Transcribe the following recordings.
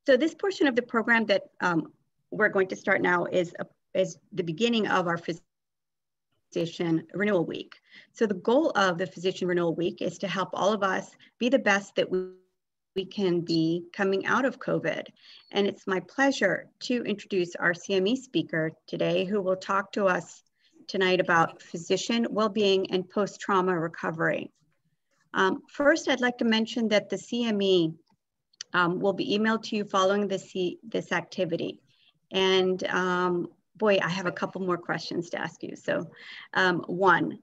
So this portion of the program that we're going to start now is the beginning of our Physician Renewal Week. So the goal of the Physician Renewal Week is to help all of us be the best that we can be coming out of COVID. And it's my pleasure to introduce our CME speaker today, who will talk to us tonight about physician well-being and post-trauma recovery. First, I'd like to mention that the CME will be emailed to you following this activity. And boy, I have a couple more questions to ask you. So one,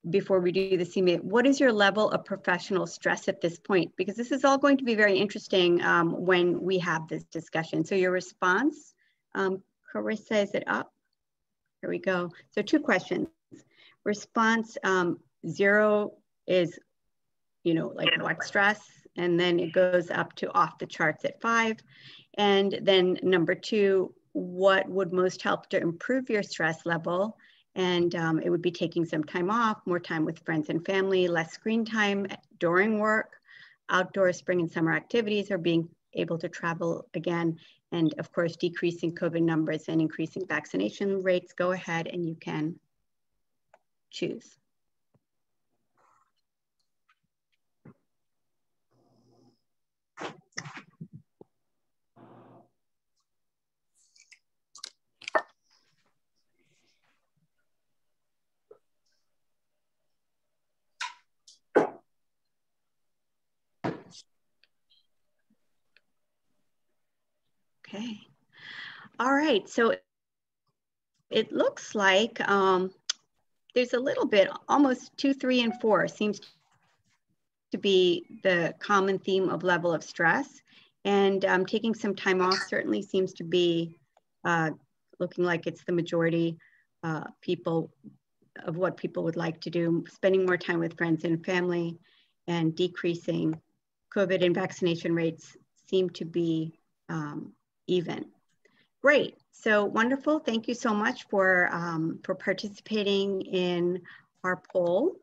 before we do the CME, what is your level of professional stress at this point? Because this is all going to be very interesting when we have this discussion. So your response, Carissa, is it up? Here we go. So 2 questions. Response 0 is, like what stress? And then it goes up to off the charts at 5. And then number 2, what would most help to improve your stress level? And it would be taking some time off, more time with friends and family, less screen time during work, outdoor spring and summer activities, or being able to travel again. And of course, decreasing COVID numbers and increasing vaccination rates. Go ahead and you can choose. Okay. All right. So it looks like there's a little bit, almost 2, 3, and 4 seems to be the common theme of level of stress. And taking some time off certainly seems to be looking like it's the majority of what people would like to do. Spending more time with friends and family and decreasing COVID and vaccination rates seem to be even. Great, so wonderful. Thank you so much for participating in our poll.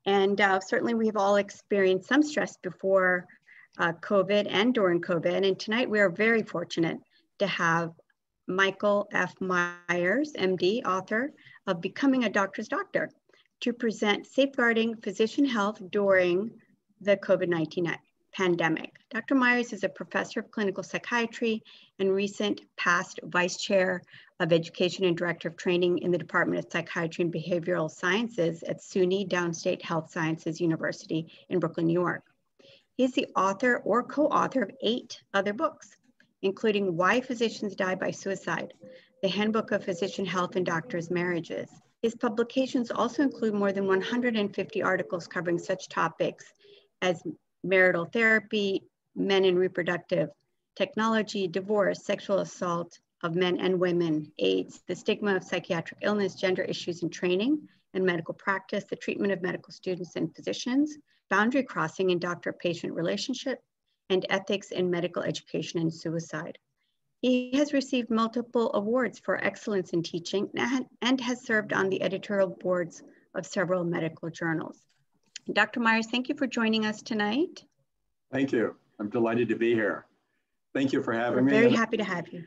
And certainly we've all experienced some stress before COVID and during COVID. And tonight we are very fortunate to have Michael F. Myers, MD, author of Becoming a Doctor's Doctor, to present Safeguarding Physician Health During the COVID-19 Pandemic. Dr. Myers is a professor of clinical psychiatry and recent past vice chair of education and director of training in the Department of Psychiatry and Behavioral Sciences at SUNY Downstate Health Sciences University in Brooklyn, New York. He is the author or co-author of 8 other books, including Why Physicians Die by Suicide, The Handbook of Physician Health and Doctors' Marriages. His publications also include more than 150 articles covering such topics as marital therapy, men and reproductive technology, divorce, sexual assault of men and women, AIDS, the stigma of psychiatric illness, gender issues in training and medical practice, the treatment of medical students and physicians, boundary crossing in doctor-patient relationship, and ethics in medical education and suicide. He has received multiple awards for excellence in teaching and has served on the editorial boards of several medical journals. Dr. Myers, thank you for joining us tonight. Thank you. I'm delighted to be here. Thank you for having me. We're very happy to have you.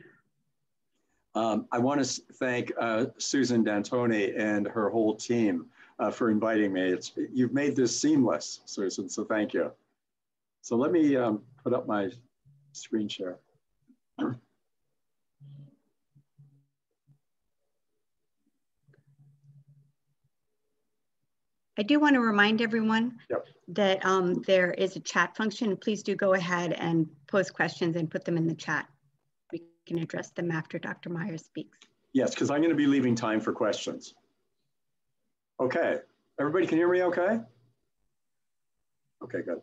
I want to thank Susan D'Antoni and her whole team for inviting me. You've made this seamless, Susan, so thank you. So let me put up my screen share. I do want to remind everyone that there is a chat function. Please do go ahead and post questions and put them in the chat. We can address them after Dr. Myers speaks. Yes, because I'm going to be leaving time for questions. Okay, everybody can hear me okay? Okay, good.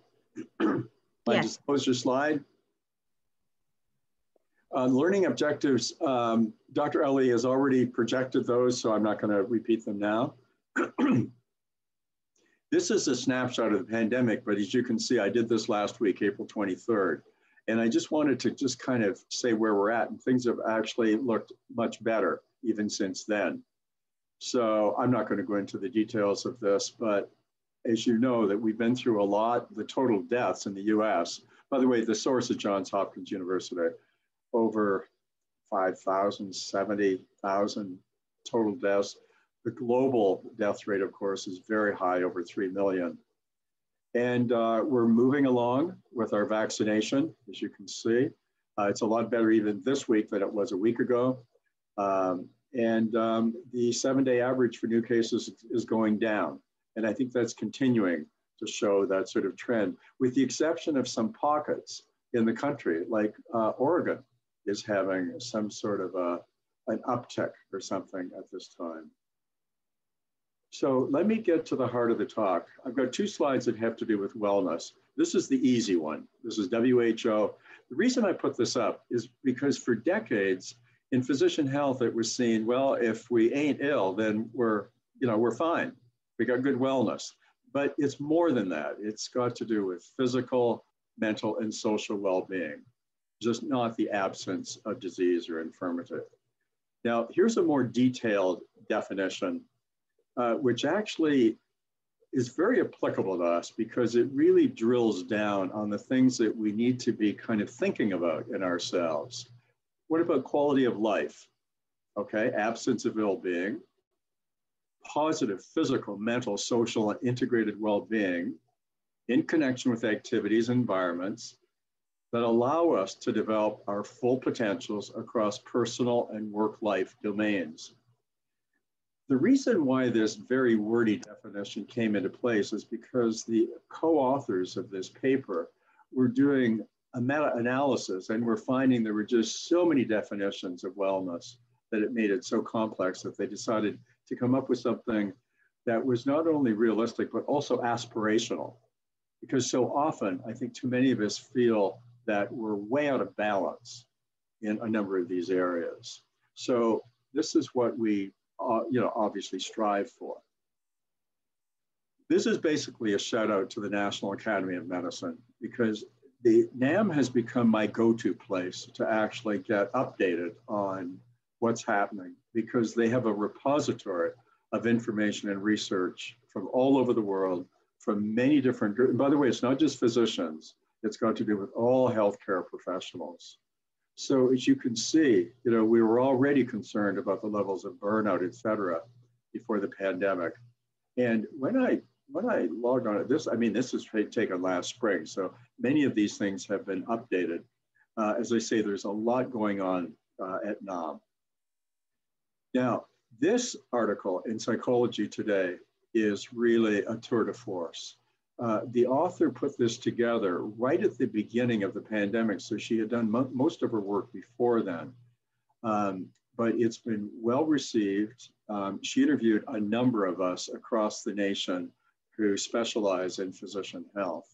Yes. Just post your slide. Learning objectives, Dr. Ellie has already projected those, so I'm not going to repeat them now. This is a snapshot of the pandemic, but as you can see, I did this last week, April 23rd. And I just wanted to just kind of say where we're at, and things have actually looked much better even since then. So I'm not going to go into the details of this, but as you know that we've been through a lot, the total deaths in the US By the way, the source is Johns Hopkins University, over 5,000, 70,000 total deaths. The global death rate, of course, is very high, over 3 million. And we're moving along with our vaccination, as you can see. It's a lot better even this week than it was a week ago. The 7-day average for new cases is going down. And I think that's continuing to show that sort of trend, with the exception of some pockets in the country, like Oregon is having some sort of an uptick or something at this time. So let me get to the heart of the talk. I've got 2 slides that have to do with wellness. This is the easy one. This is WHO. The reason I put this up is because for decades in physician health, it was seen, well, if we ain't ill, then we're fine. We got good wellness. But it's more than that. It's got to do with physical, mental, and social well-being, just not the absence of disease or infirmity. Now, here's a more detailed definition, which actually is very applicable to us because it really drills down on the things that we need to be kind of thinking about in ourselves. What about quality of life? Okay, absence of ill-being, positive physical, mental, social, and integrated well-being in connection with activities and environments that allow us to develop our full potentials across personal and work life domains. The reason why this very wordy definition came into place is because the co-authors of this paper were doing a meta-analysis, and we're finding there were just so many definitions of wellness that it made it so complex that they decided to come up with something that was not only realistic, but also aspirational. Because so often, I think too many of us feel that we're way out of balance in a number of these areas. So this is what we obviously strive for. This is basically a shout out to the National Academy of Medicine, because the NAM has become my go-to place to actually get updated on what's happening, because they have a repository of information and research from all over the world, from many different groups. And by the way, it's not just physicians, it's got to do with all healthcare professionals. So as you can see, we were already concerned about the levels of burnout, et cetera, before the pandemic. And when I logged on this is taken last spring. So many of these things have been updated. As I say, there's a lot going on at NAM. Now, this article in Psychology Today is really a tour de force. The author put this together right at the beginning of the pandemic, so she had done most of her work before then. But it's been well received. She interviewed a number of us across the nation who specialize in physician health.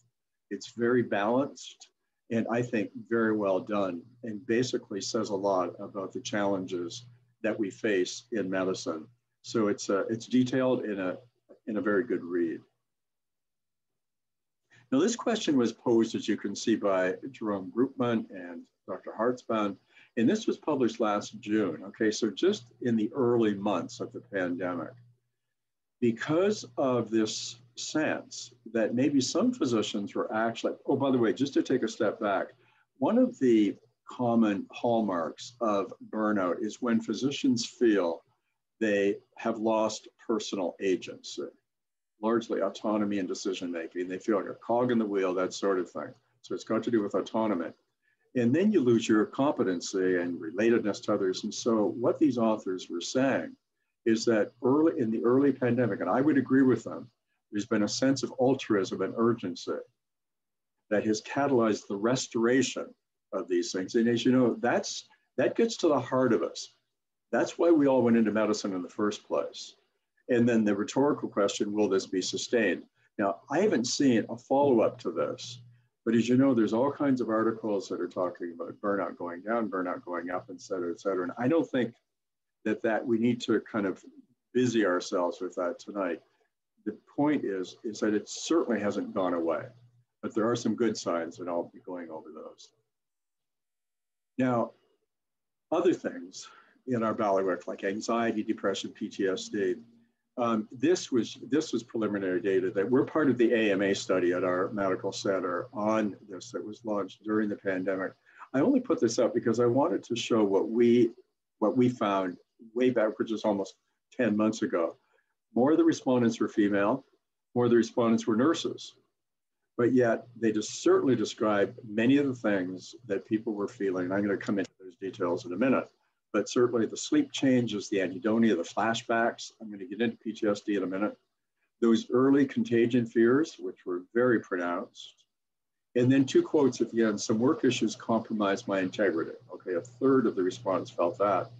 It's very balanced and I think very well done, and basically says a lot about the challenges that we face in medicine. So it's detailed in a very good read. Now, this question was posed, as you can see, by Jerome Groupman and Dr. Hartzband, and this was published last June. Okay, so just in the early months of the pandemic, because of this sense that maybe some physicians were actually, oh, by the way, just to take a step back, one of the common hallmarks of burnout is when physicians feel they have lost personal agency, largely autonomy and decision-making. They feel like a cog in the wheel, that sort of thing. So it's got to do with autonomy. And then you lose your competency and relatedness to others. And so what these authors were saying is that in the early pandemic, and I would agree with them, there's been a sense of altruism and urgency that has catalyzed the restoration of these things. And as you know, that gets to the heart of us. That's why we all went into medicine in the first place. And then the rhetorical question, will this be sustained? Now, I haven't seen a follow-up to this, but as you know, there's all kinds of articles that are talking about burnout going down, burnout going up, et cetera, et cetera. And I don't think that we need to kind of busy ourselves with that tonight. The point is that it certainly hasn't gone away, but there are some good signs, and I'll be going over those. Now, other things in our bailiwick, like anxiety, depression, PTSD, this was preliminary data that we're part of the AMA study at our medical center on this that was launched during the pandemic. I only put this up because I wanted to show what we found way back, which is almost 10 months ago. More of the respondents were female, more of the respondents were nurses, but yet they just certainly described many of the things that people were feeling. I'm going to come into those details in a minute, but certainly the sleep changes, the anhedonia, the flashbacks. I'm going to get into PTSD in a minute. Those early contagion fears, which were very pronounced. And then 2 quotes at the end: some work issues compromised my integrity. Okay, a third of the respondents felt that.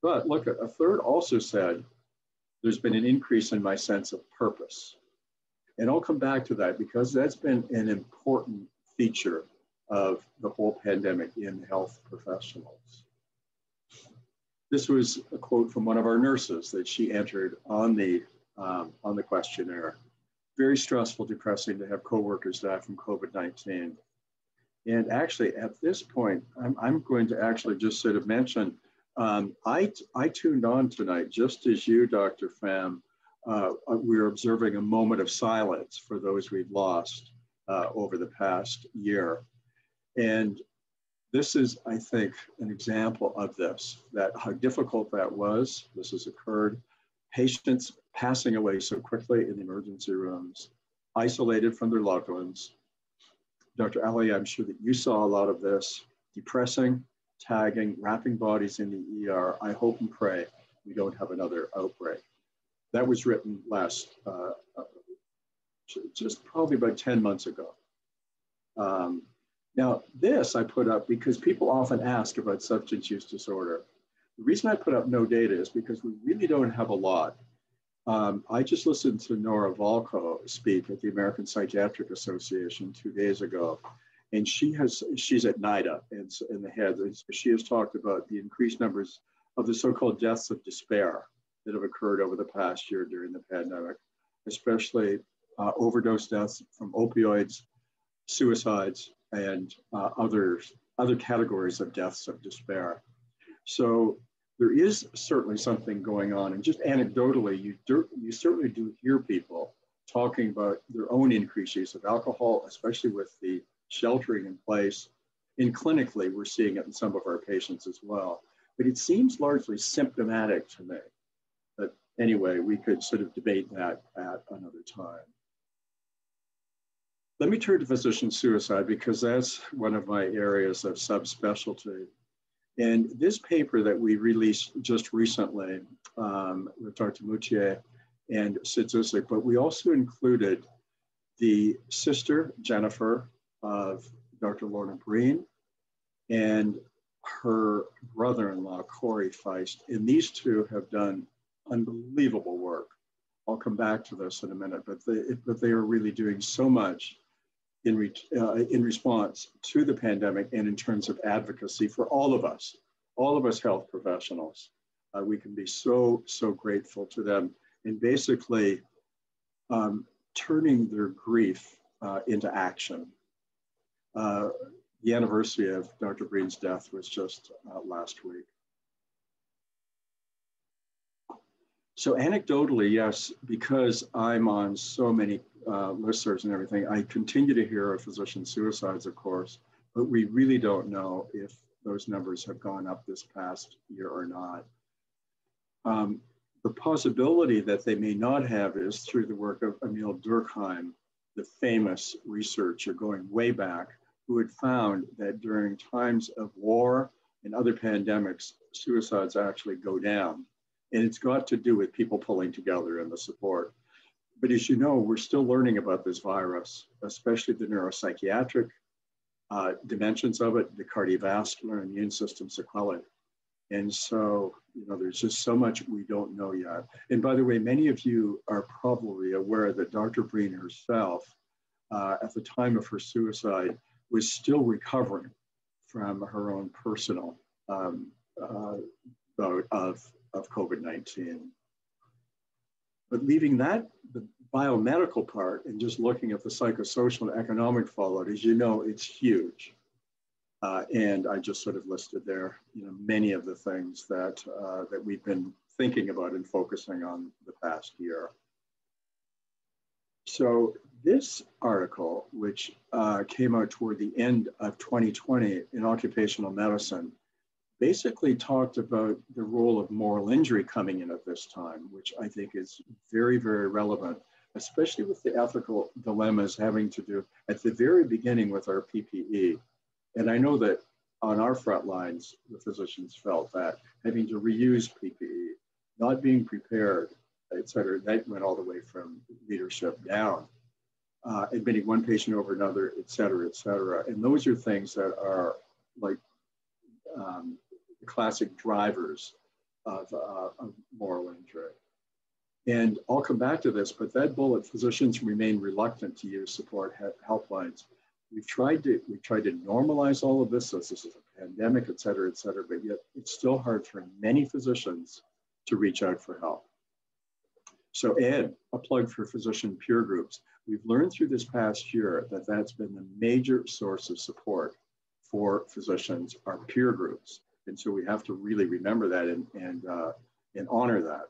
But look, a third also said, there's been an increase in my sense of purpose. And I'll come back to that because that's been an important feature of the whole pandemic in health professionals. This was a quote from one of our nurses that she entered on the questionnaire. Very stressful, depressing to have coworkers die from COVID-19. And actually, at this point, I'm going to actually just sort of mention, I tuned on tonight, just as you, Dr. Pham. We're observing a moment of silence for those we've lost over the past year. And this is, I think, an example of this, that how difficult that was. This has occurred. Patients passing away so quickly in the emergency rooms, isolated from their loved ones. Dr. Ali, I'm sure that you saw a lot of this. Depressing, tagging, wrapping bodies in the ER. I hope and pray we don't have another outbreak. That was written just probably about 10 months ago. Now, this I put up because people often ask about substance use disorder. The reason I put up no data is because we really don't have a lot. I just listened to Nora Volkow speak at the American Psychiatric Association 2 days ago, and she's at NIDA in the head. And she has talked about the increased numbers of the so-called deaths of despair that have occurred over the past year during the pandemic, especially overdose deaths from opioids, suicides, and other categories of deaths of despair. So there is certainly something going on. And just anecdotally, you certainly do hear people talking about their own increased use of alcohol, especially with the sheltering in place. And clinically, we're seeing it in some of our patients as well. But it seems largely symptomatic to me. But anyway, we could sort of debate that at another time. Let me turn to physician suicide because that's one of my areas of subspecialty. And this paper that we released just recently with Dr. Moutier and Sidzusic, but we also included the sister, Jennifer, of Dr. Lorna Breen, and her brother-in-law, Corey Feist. And these two have done unbelievable work. I'll come back to this in a minute, but they are really doing so much in response to the pandemic and in terms of advocacy for all of us health professionals. We can be so grateful to them in basically turning their grief into action. The anniversary of Dr. Breen's death was just last week. So anecdotally, yes, because I'm on so many listservs and everything, I continue to hear of physician suicides, of course, but we really don't know if those numbers have gone up this past year or not. The possibility that they may not have is through the work of Emil Durkheim, the famous researcher going way back, who had found that during times of war and other pandemics, suicides actually go down. And it's got to do with people pulling together and the support. But as you know, we're still learning about this virus, especially the neuropsychiatric dimensions of it, the cardiovascular and immune system sequelae. And so, there's just so much we don't know yet. And by the way, many of you are probably aware that Dr. Breen herself, at the time of her suicide, was still recovering from her own personal bout of COVID-19. But leaving that, the biomedical part, and just looking at the psychosocial and economic fallout, as you know, it's huge. And I just sort of listed there, many of the things that we've been thinking about and focusing on the past year. So this article, which came out toward the end of 2020 in occupational medicine, basically talked about the role of moral injury coming in at this time, which I think is very, very relevant, especially with the ethical dilemmas having to do at the very beginning with our PPE. And I know that on our front lines, the physicians felt that having to reuse PPE, not being prepared, et cetera, that went all the way from leadership down, admitting one patient over another, et cetera, et cetera. And those are things that are like classic drivers of moral injury. And I'll come back to this, but that bullet, physicians remain reluctant to use support helplines. We've tried to normalize all of this, as this is a pandemic, et cetera, but yet it's still hard for many physicians to reach out for help. So Ed, a plug for physician peer groups. We've learned through this past year that that's been the major source of support for physicians, our peer groups. And so we have to really remember that and honor that.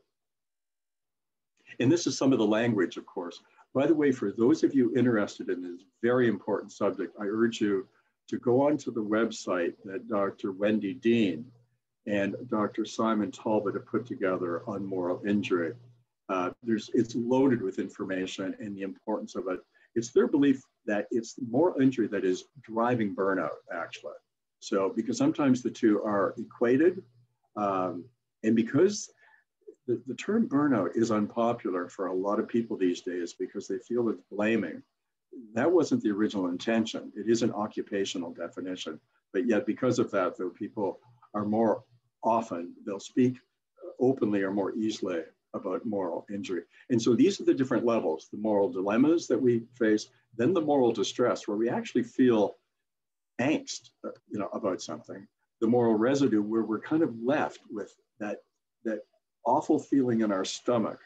And this is some of the language, of course. By the way, for those of you interested in this very important subject, I urge you to go onto the website that Dr. Wendy Dean and Dr. Simon Talbot have put together on moral injury. It's loaded with information and the importance of it. It's their belief that it's moral injury that is driving burnout, actually. So, because sometimes the two are equated, and because the term burnout is unpopular for a lot of people these days because they feel it's blaming. That wasn't the original intention. It is an occupational definition, but yet because of that, though, people are more often, they'll speak openly or more easily about moral injury. And so these are the different levels, the moral dilemmas that we face, then the moral distress, where we actually feel angst, about something, the moral residue, where we're kind of left with that awful feeling in our stomach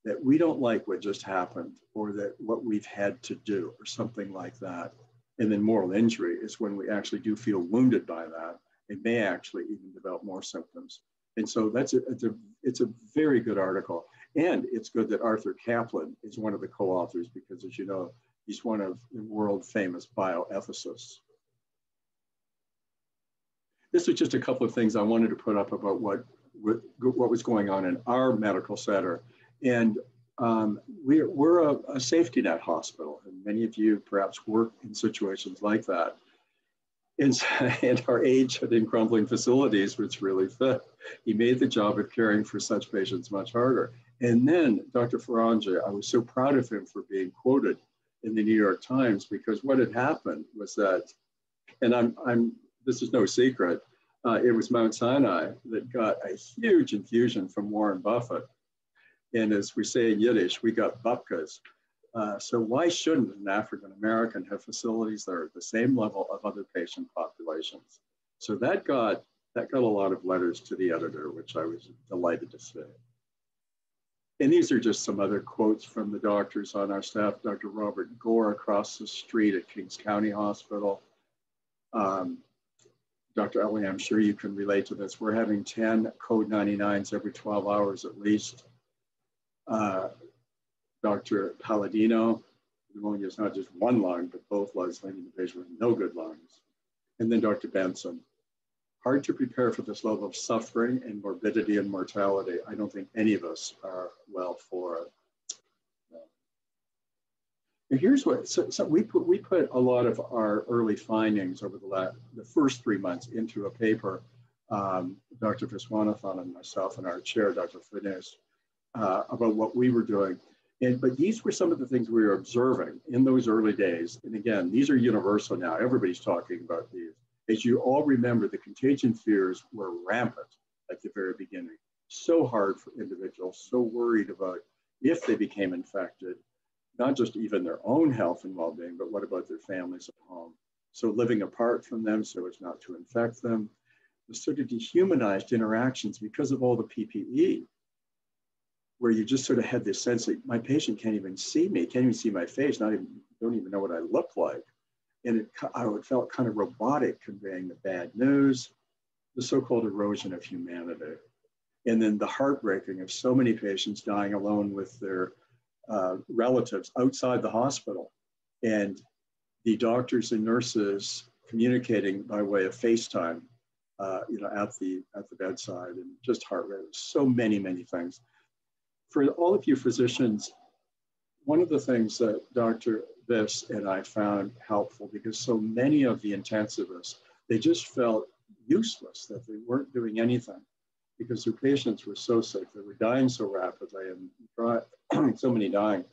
that we don't like what just happened, or that what we've had to do, or something like that. And then moral injury is when we actually do feel wounded by that. It may actually even develop more symptoms. And so it's a very good article. And it's good that Arthur Caplan is one of the co-authors, because as you know, he's one of the world famous bioethicists. This was just a couple of things I wanted to put up about what was going on in our medical center. And we're a safety net hospital, and many of you perhaps work in situations like that. And our aged and crumbling facilities, which really fit. He made the job of caring for such patients much harder. And then Dr. Faranja, I was so proud of him for being quoted in the New York Times, because what had happened was that, and this is no secret, it was Mount Sinai that got a huge infusion from Warren Buffett. And as we say in Yiddish, we got bupkas. So why shouldn't an African-American have facilities that are at the same level of other patient populations? So that got a lot of letters to the editor, which I was delighted to see. And these are just some other quotes from the doctors on our staff. Dr. Robert Gore across the street at Kings County Hospital. Dr. Ellie, I'm sure you can relate to this. We're having 10 code 99s every 12 hours at least. Dr. Palladino, pneumonia is not just one lung, but both lungs, leaving the patient with no good lungs. And then Dr. Benson. Hard to prepare for this level of suffering and morbidity and mortality. I don't think any of us are well for it. And here's what, so we put a lot of our early findings over the first 3 months into a paper, Dr. Viswanathan and myself and our chair, Dr. Finnis, about what we were doing. But these were some of the things we were observing in those early days. And again, these are universal now. Everybody's talking about these. As you all remember, the contagion fears were rampant at the very beginning. So hard for individuals, so worried about if they became infected, not just even their own health and well-being, but what about their families at home? So living apart from them so as not to infect them. The sort of dehumanized interactions because of all the PPE, where you just sort of had this sense that my patient can't even see me, can't even see my face, don't even know what I look like. And I felt kind of robotic conveying the bad news, the so-called erosion of humanity. And then the heartbreaking of so many patients dying alone with their relatives outside the hospital, and the doctors and nurses communicating by way of FaceTime, at the bedside, and just heart-wrenching. So many things. For all of you physicians, one of the things that Dr. Viss and I found helpful, because so many of the intensivists, they just felt useless, that they weren't doing anything because their patients were so sick, they were dying so rapidly, and so many dying.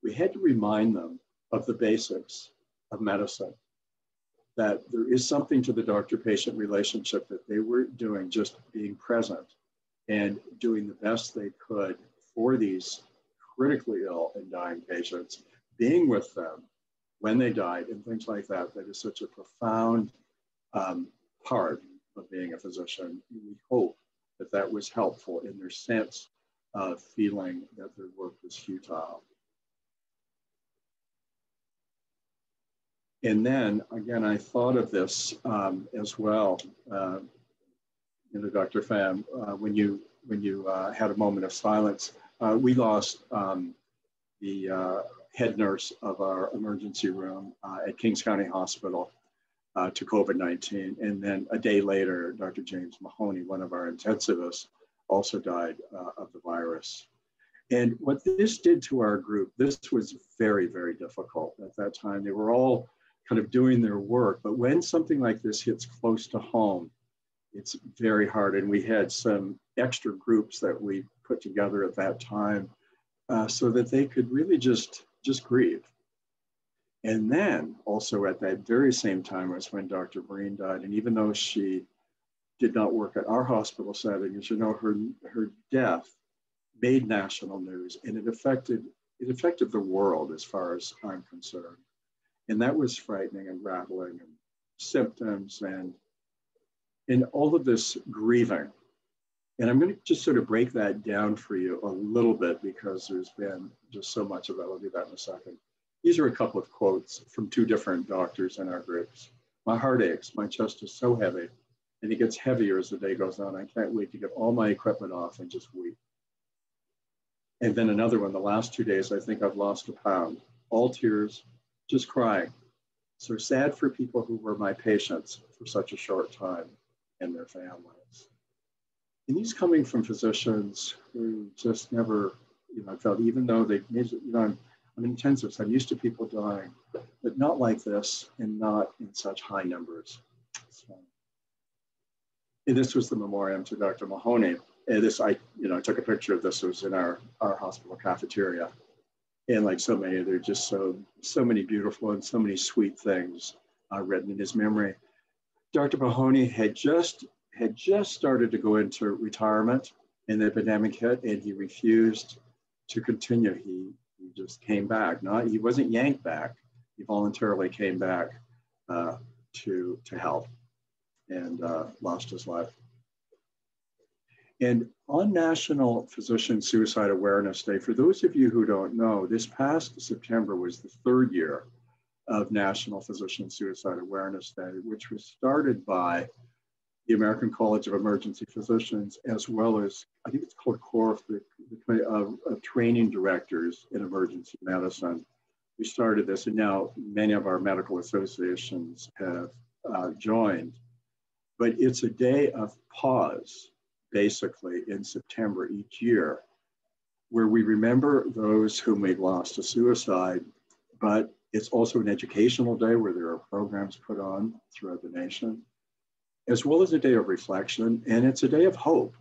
We had to remind them of the basics of medicine, that there is something to the doctor-patient relationship that they were doing, just being present and doing the best they could for these critically ill and dying patients, being with them when they died and things like that. That is such a profound part of being a physician. We hope that that was helpful in their sense of feeling that their work was futile. And then again, I thought of this as well, Dr. Pham, when you had a moment of silence. We lost the head nurse of our emergency room at Kings County Hospital to COVID-19. And then a day later, Dr. James Mahoney, one of our intensivists, also died of the virus. And what this did to our group, this was very, very difficult at that time. They were all kind of doing their work, but when something like this hits close to home, it's very hard. And we had some extra groups that we put together at that time so that they could really just grieve. And then also at that very same time was when Dr. Breen died. And even though she did not work at our hospital setting, as you know, her death made national news, and it affected the world as far as I'm concerned. And that was frightening and rattling, and symptoms and all of this grieving. And I'm going to just sort of break that down for you a little bit, because there's been just so much of it. I'll do that in a second. These are a couple of quotes from two different doctors in our groups. "My heart aches, my chest is so heavy, and it gets heavier as the day goes on. I can't wait to get all my equipment off and just weep." And then another one, "The last 2 days, I think I've lost a pound. All tears, just crying. So sad for people who were my patients for such a short time and their families." And these coming from physicians who just never, felt, even though they, I'm intensive, I'm used to people dying, but not like this and not in such high numbers. So, and this was the memoriam to Dr. Mahoney. And this, I took a picture of this. It was in our hospital cafeteria. And like so many, there are just so many beautiful and so many sweet things written in his memory. Dr. Mahoney had just started to go into retirement, and the epidemic hit, and he refused to continue. He just came back. He wasn't yanked back. He voluntarily came back to help, and lost his life. And on National Physician Suicide Awareness Day, for those of you who don't know, this past September was the third year of National Physician Suicide Awareness Day, which was started by the American College of Emergency Physicians, as well as, I think it's called CORF, the training directors in emergency medicine. We started this, and now many of our medical associations have joined. But it's a day of pause, basically, in September each year, where we remember those whom we've lost to suicide, but it's also an educational day where there are programs put on throughout the nation, as well as a day of reflection. And it's a day of hope,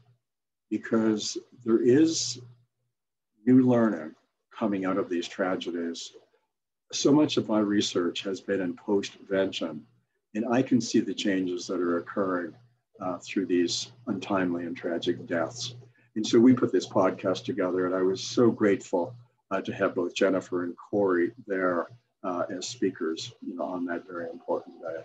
because there is new learning coming out of these tragedies. So much of my research has been in post-vention, and I can see the changes that are occurring through these untimely and tragic deaths. And so we put this podcast together, and I was so grateful to have both Jennifer and Corey there as speakers on that very important day.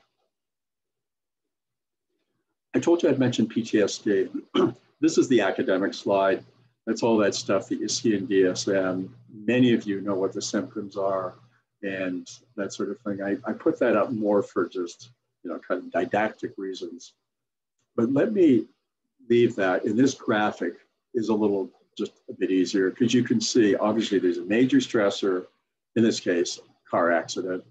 I told you I'd mentioned PTSD. This is the academic slide. That's all that stuff that you see in DSM. Many of you know what the symptoms are and that sort of thing. I put that up more for just kind of didactic reasons. But let me leave that. And this graphic is a little just a bit easier because you can see, obviously, there's a major stressor, in this case, car accident.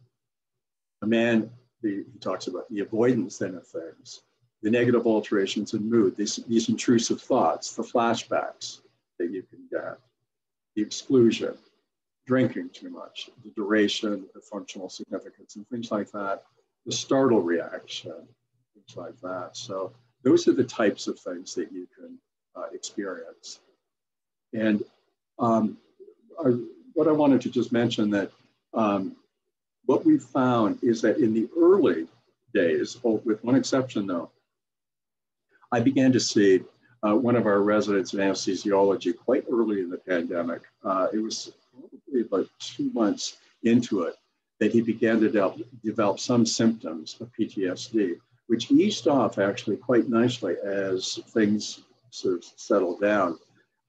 A man, he talks about the avoidance then of things, the negative alterations in mood, these intrusive thoughts, the flashbacks that you can get, the exclusion, drinking too much, the duration, the functional significance, and things like that, the startle reaction, things like that. So those are the types of things that you can experience. And what I wanted to just mention that what we found is that in the early days, with one exception though, I began to see one of our residents in anesthesiology quite early in the pandemic. It was probably about 2 months into it that he began to develop some symptoms of PTSD, which eased off actually quite nicely as things sort of settled down.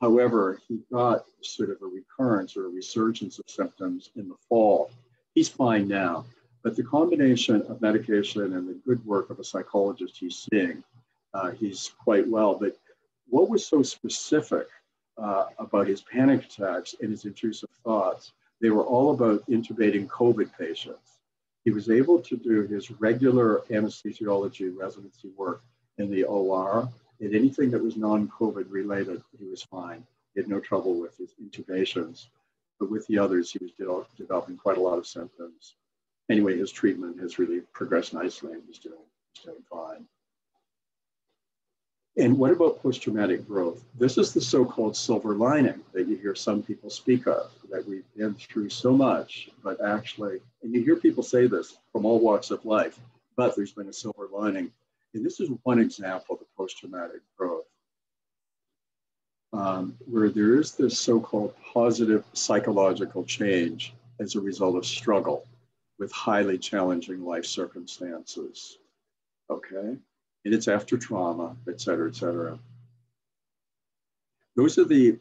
However, he got sort of a recurrence or a resurgence of symptoms in the fall. He's fine now, but the combination of medication and the good work of a psychologist he's seeing, he's quite well. But what was so specific about his panic attacks and his intrusive thoughts, they were all about intubating COVID patients. He was able to do his regular anesthesiology residency work in the OR, and anything that was non-COVID related, he was fine. He had no trouble with his intubations, but with the others, he was developing quite a lot of symptoms. Anyway, his treatment has really progressed nicely and he's doing fine. And what about post-traumatic growth? This is the so-called silver lining that you hear some people speak of, that we've been through so much, but actually, and you hear people say this from all walks of life, but there's been a silver lining. And this is one example of post-traumatic growth, where there is this so-called positive psychological change as a result of struggle with highly challenging life circumstances, okay? And it's after trauma, et cetera, et cetera. Those are the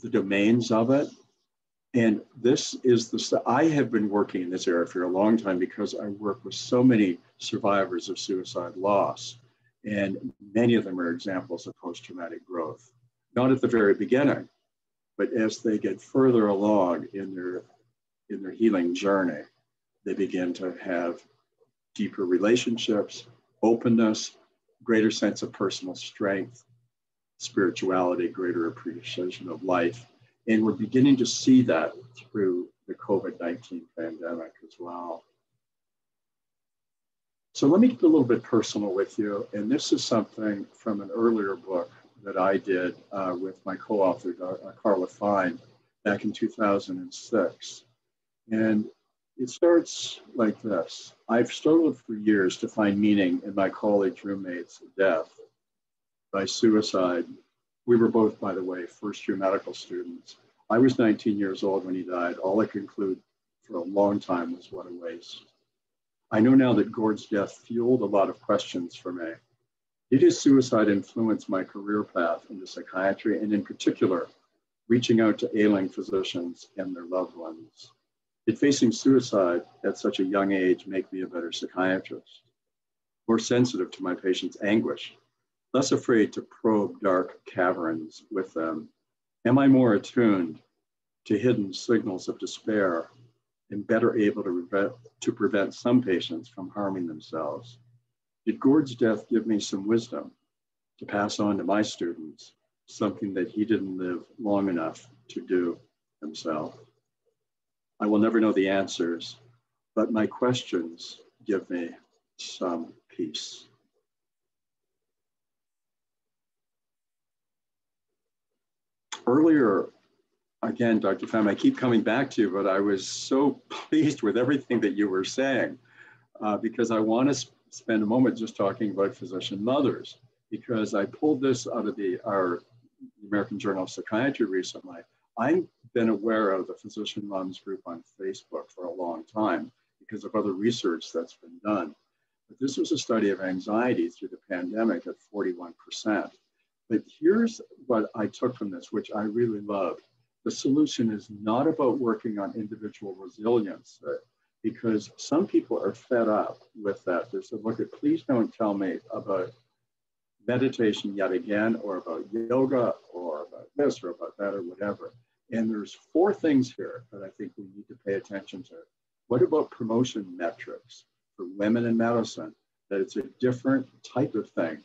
domains of it. And this is I have been working in this area for a long time because I work with so many survivors of suicide loss. And many of them are examples of post-traumatic growth. Not at the very beginning, but as they get further along in their healing journey, they begin to have deeper relationships, openness, greater sense of personal strength, spirituality, greater appreciation of life. And we're beginning to see that through the COVID-19 pandemic as well. So let me get a little bit personal with you. And this is something from an earlier book that I did with my co-author, Carla Fine, back in 2006. And it starts like this. I've struggled for years to find meaning in my college roommate's death by suicide. We were both, by the way, first-year medical students. I was 19 years old when he died. All I could conclude for a long time was what a waste. I know now that Gord's death fueled a lot of questions for me. Did his suicide influence my career path into psychiatry, and in particular, reaching out to ailing physicians and their loved ones? Did facing suicide at such a young age make me a better psychiatrist, more sensitive to my patients' anguish, less afraid to probe dark caverns with them? Am I more attuned to hidden signals of despair and better able to prevent some patients from harming themselves? Did Gord's death give me some wisdom to pass on to my students, something that he didn't live long enough to do himself? I will never know the answers, but my questions give me some peace. Earlier, again, Dr. Pham, I keep coming back to you, but I was so pleased with everything that you were saying because I want to spend a moment just talking about physician mothers, because I pulled this out of our American Journal of Psychiatry recently. I've been aware of the Physician Moms group on Facebook for a long time because of other research that's been done. But this was a study of anxiety through the pandemic at 41%. But here's what I took from this, which I really loved. The solution is not about working on individual resilience, because some people are fed up with that. They said, look, please don't tell me about meditation yet again, or about yoga, or about this, or about that, or whatever. And there's 4 things here that I think we need to pay attention to. What about promotion metrics for women in medicine? That it's a different type of thing.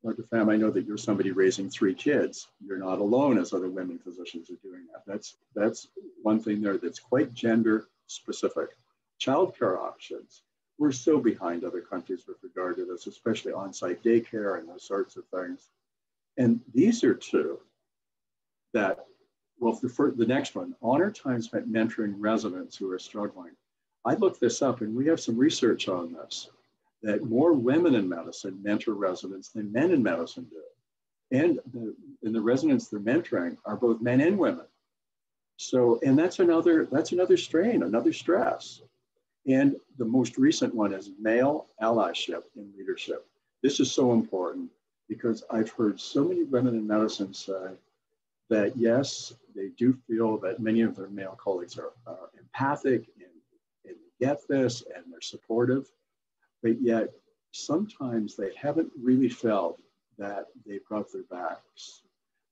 Dr. Pham, I know that you're somebody raising 3 kids. You're not alone as other women physicians are doing that. That's one thing there that's quite gender specific. Childcare options. We're so behind other countries with regard to this, especially on-site daycare and those sorts of things. And these are 2 that, well, the next one, honor time spent mentoring residents who are struggling. I looked this up and we have some research on this, that more women in medicine mentor residents than men in medicine do. And the residents they're mentoring are both men and women. So, and that's another strain, another stress. And the most recent one is male allyship in leadership. This is so important because I've heard so many women in medicine say that yes, they do feel that many of their male colleagues are empathic and get this and they're supportive, but yet sometimes they haven't really felt that they've got their backs,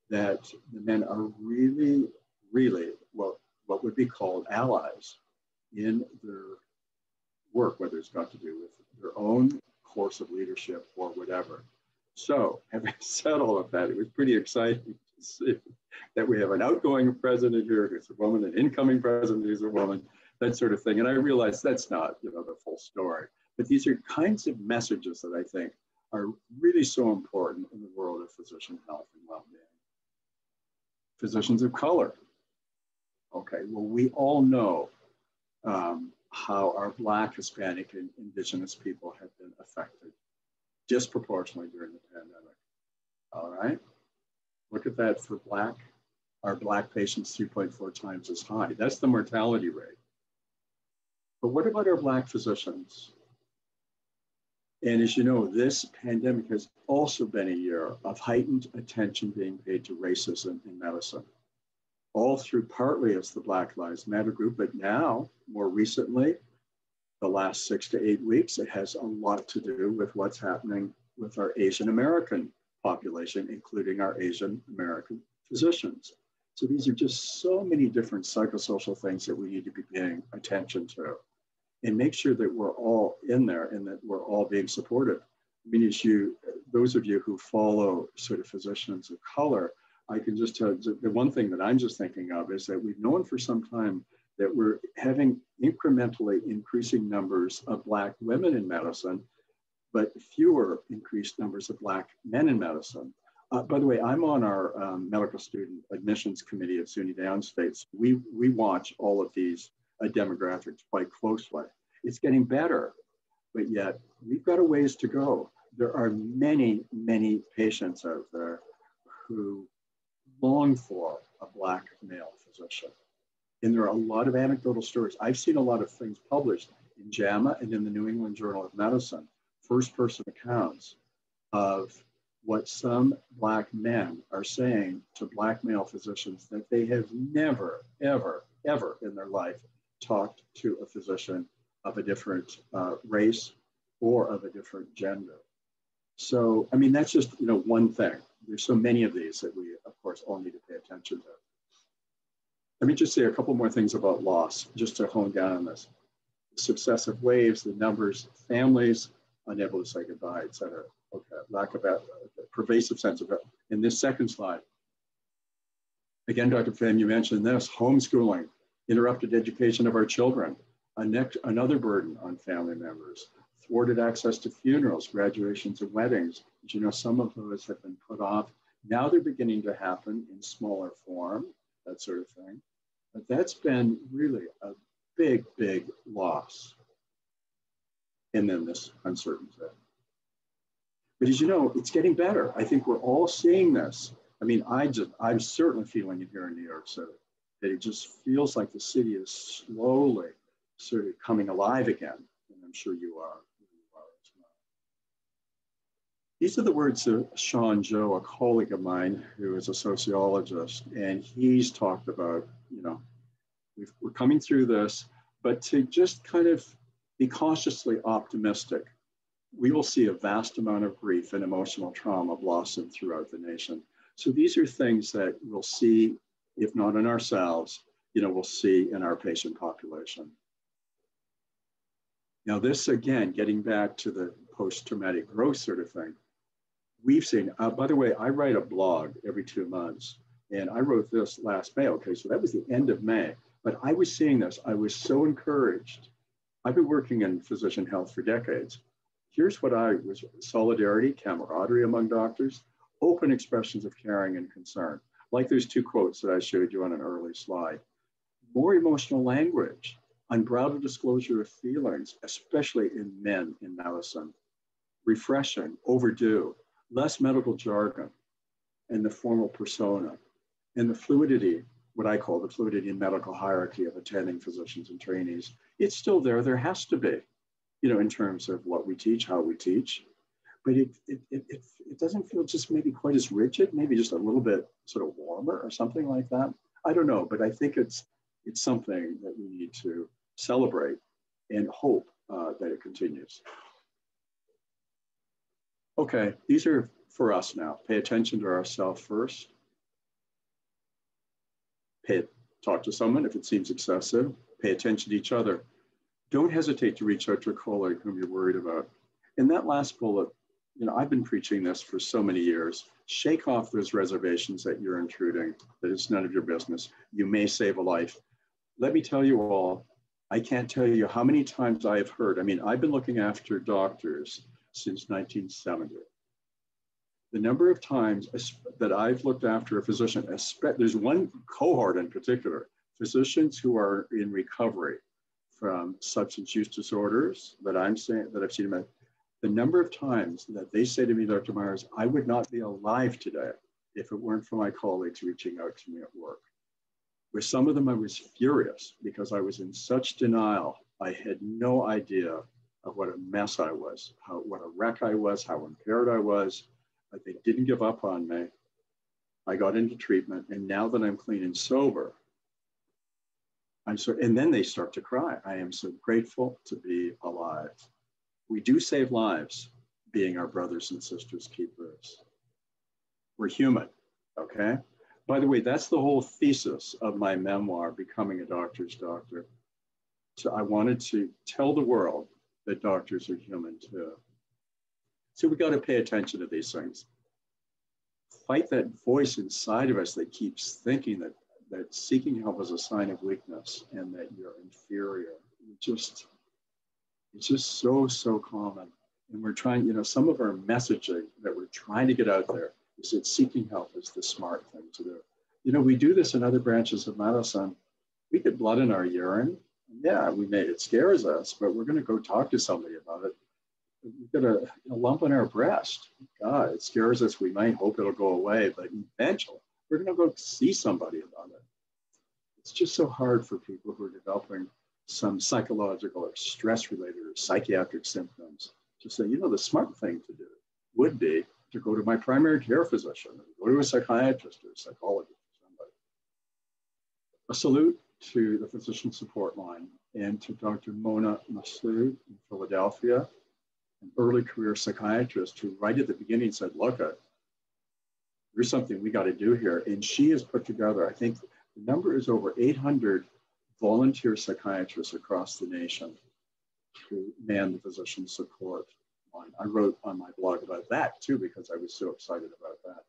that the men are really, really what would be called allies in their work, whether it's got to do with their own course of leadership or whatever. So having said all of that, it was pretty exciting to see that we have an outgoing president here who's a woman, an incoming president who's a woman, that sort of thing. And I realized that's not, the full story, but these are kinds of messages that I think are really so important in the world of physician health and well-being. Physicians of color. Okay, well, we all know how our Black, Hispanic, and Indigenous people have been affected disproportionately during the pandemic. All right, look at that for Black. Our Black patients 3.4 times as high. That's the mortality rate. But what about our Black physicians? And as you know, this pandemic has also been a year of heightened attention being paid to racism in medicine. All through partly as the Black Lives Matter group, but now, more recently, the last 6 to 8 weeks, it has a lot to do with what's happening with our Asian American population, including our Asian American physicians. So these are just so many different psychosocial things that we need to be paying attention to and make sure that we're all in there and that we're all being supported. I mean, those of you who follow sort of physicians of color, I can just tell you the one thing that I'm just thinking of is that we've known for some time that we're having incrementally increasing numbers of Black women in medicine, but fewer increased numbers of Black men in medicine. By the way, I'm on our medical student admissions committee at SUNY Downstate. So we watch all of these demographics quite closely. It's getting better, but yet we've got a ways to go. There are many, many patients out there who long for a Black male physician. And there are a lot of anecdotal stories. I've seen a lot of things published in JAMA and in the New England Journal of Medicine, first-person accounts of what some Black men are saying to Black male physicians that they have never, ever, ever in their life talked to a physician of a different race or of a different gender. So, I mean, that's just, one thing. There's so many of these that we, of course, all need to pay attention to. Let me just say a couple more things about loss, just to hone down on this. Successive waves, the numbers, families unable to say goodbye, et cetera. Okay, lack of a pervasive sense of it. In this second slide, again, Dr. Pham, you mentioned this, homeschooling, interrupted education of our children, another burden on family members, thwarted access to funerals, graduations, and weddings. As you know, some of those have been put off. Now they're beginning to happen in smaller form, that sort of thing. But that's been really a big, big loss. And then this uncertainty. But as you know, it's getting better. I think we're all seeing this. I mean, I'm certainly feeling it here in New York City, that it just feels like the city is slowly sort of coming alive again. And I'm sure you are. As well. These are the words of Sean Joe, a colleague of mine who is a sociologist, and he's talked about, we're coming through this, but to just kind of be cautiously optimistic we will see a vast amount of grief and emotional trauma blossom throughout the nation. So these are things that we'll see, if not in ourselves, we'll see in our patient population. Now this, again, getting back to the post-traumatic growth sort of thing, we've seen, by the way, I write a blog every 2 months, and I wrote this last May, okay, so that was the end of May, but I was seeing this, I was so encouraged. I've been working in physician health for decades. Here's what I was: solidarity, camaraderie among doctors, open expressions of caring and concern. Like those 2 quotes that I showed you on an early slide. More emotional language, unbridled disclosure of feelings, especially in men in medicine. Refreshing, overdue, less medical jargon, and the formal persona, and the fluidity, what I call the fluidity in medical hierarchy of attending physicians and trainees. It's still there, there has to be, in terms of what we teach, how we teach, but it doesn't feel just maybe quite as rigid, maybe just a little bit sort of warmer or something like that. I don't know, but I think it's something that we need to celebrate and hope that it continues. Okay, these are for us now. Pay attention to ourselves first. Talk to someone if it seems excessive. Pay attention to each other. Don't hesitate to reach out to a colleague whom you're worried about. In that last bullet, I've been preaching this for so many years. Shake off those reservations that you're intruding, that it's none of your business. You may save a life. Let me tell you all, I can't tell you how many times I have heard, I've been looking after doctors since 1970. The number of times that I've looked after a physician, there's one cohort in particular, physicians who are in recovery from substance use disorders that I've seen, the number of times that they say to me, Dr. Myers, I would not be alive today if it weren't for my colleagues reaching out to me at work. With some of them, I was furious because I was in such denial. I had no idea of what a mess I was, what a wreck I was, how impaired I was. But they didn't give up on me. I got into treatment, and now that I'm clean and sober, and then they start to cry. I am so grateful to be alive. We do save lives, being our brothers and sisters keepers. We're human, okay? By the way, that's the whole thesis of my memoir, Becoming a Doctor's Doctor. So I wanted to tell the world that doctors are human too. So we got to pay attention to these things. Fight that voice inside of us that keeps thinking that seeking help is a sign of weakness and that you're inferior. It's just so common. And we're trying, some of our messaging that we're trying to get out there is that seeking help is the smart thing to do. We do this in other branches of medicine. We get blood in our urine. Yeah, it scares us, but we're going to go talk to somebody about it. We've got a lump in our breast. God, it scares us. We might hope it'll go away, but eventually we're going to go see somebody about it. It's just so hard for people who are developing some psychological or stress-related or psychiatric symptoms to say, the smart thing to do would be to go to my primary care physician, or go to a psychiatrist or a psychologist or somebody. A salute to the physician support line and to Dr. Mona Massoud in Philadelphia, an early career psychiatrist who right at the beginning said, look, there's something we got to do here. And she has put together, I think the number is over 800 volunteer psychiatrists across the nation to man the physician support line. I wrote on my blog about that too, because I was so excited about that.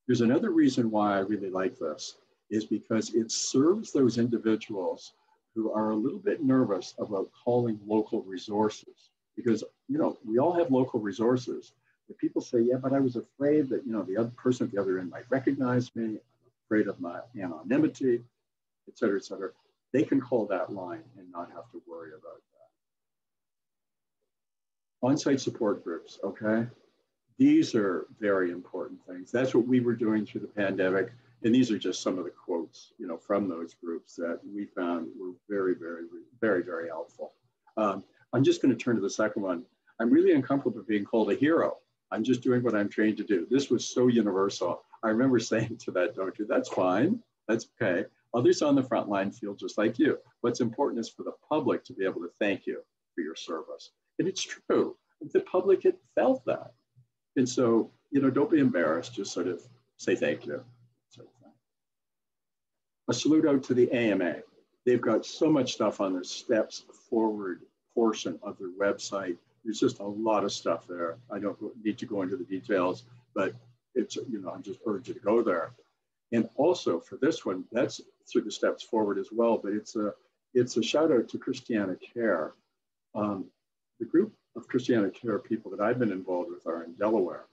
There's another reason why I really like this, is because it serves those individuals who are a little bit nervous about calling local resources. Because, we all have local resources. But people say, yeah, but I was afraid that, the other person at the other end might recognize me. I'm afraid of my anonymity, et cetera, et cetera. They can call that line and not have to worry about that. On-site support groups, okay? These are very important things. That's what we were doing through the pandemic. And these are just some of the quotes, from those groups that we found were very, very, very, very helpful. I'm just going to turn to the second one. I'm really uncomfortable with being called a hero. I'm just doing what I'm trained to do. This was so universal. I remember saying to that doctor, that's fine, that's okay. Others on the front line feel just like you. What's important is for the public to be able to thank you for your service. And it's true. the public had felt that. And so, don't be embarrassed, just sort of say thank you. Sort of thing. A salute out to the AMA. They've got so much stuff on their Stepsforward portion of their website. There's just a lot of stuff there. I don't need to go into the details, but it's, I just urge you to go there. And also for this one, that's through the Stepsforward as well, but it's a shout out to Christiana Care. The group of Christiana Care people that I've been involved with are in Delaware,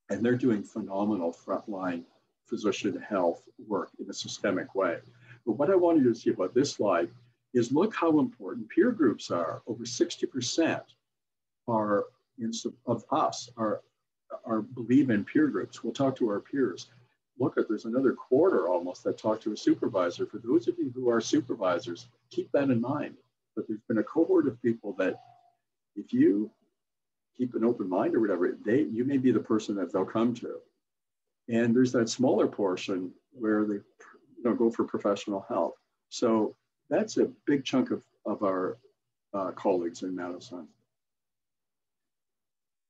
and they're doing phenomenal frontline physician health work in a systemic way. But what I wanted you to see about this slide is look how important peer groups are. Over 60% of us believe in peer groups. We'll talk to our peers. Look at, there's another quarter almost that talk to a supervisor. For those of you who are supervisors, keep that in mind. But there's been a cohort of people that if you keep an open mind or whatever, you may be the person that they'll come to. And there's that smaller portion where they go for professional help. So that's a big chunk of our colleagues in Madison.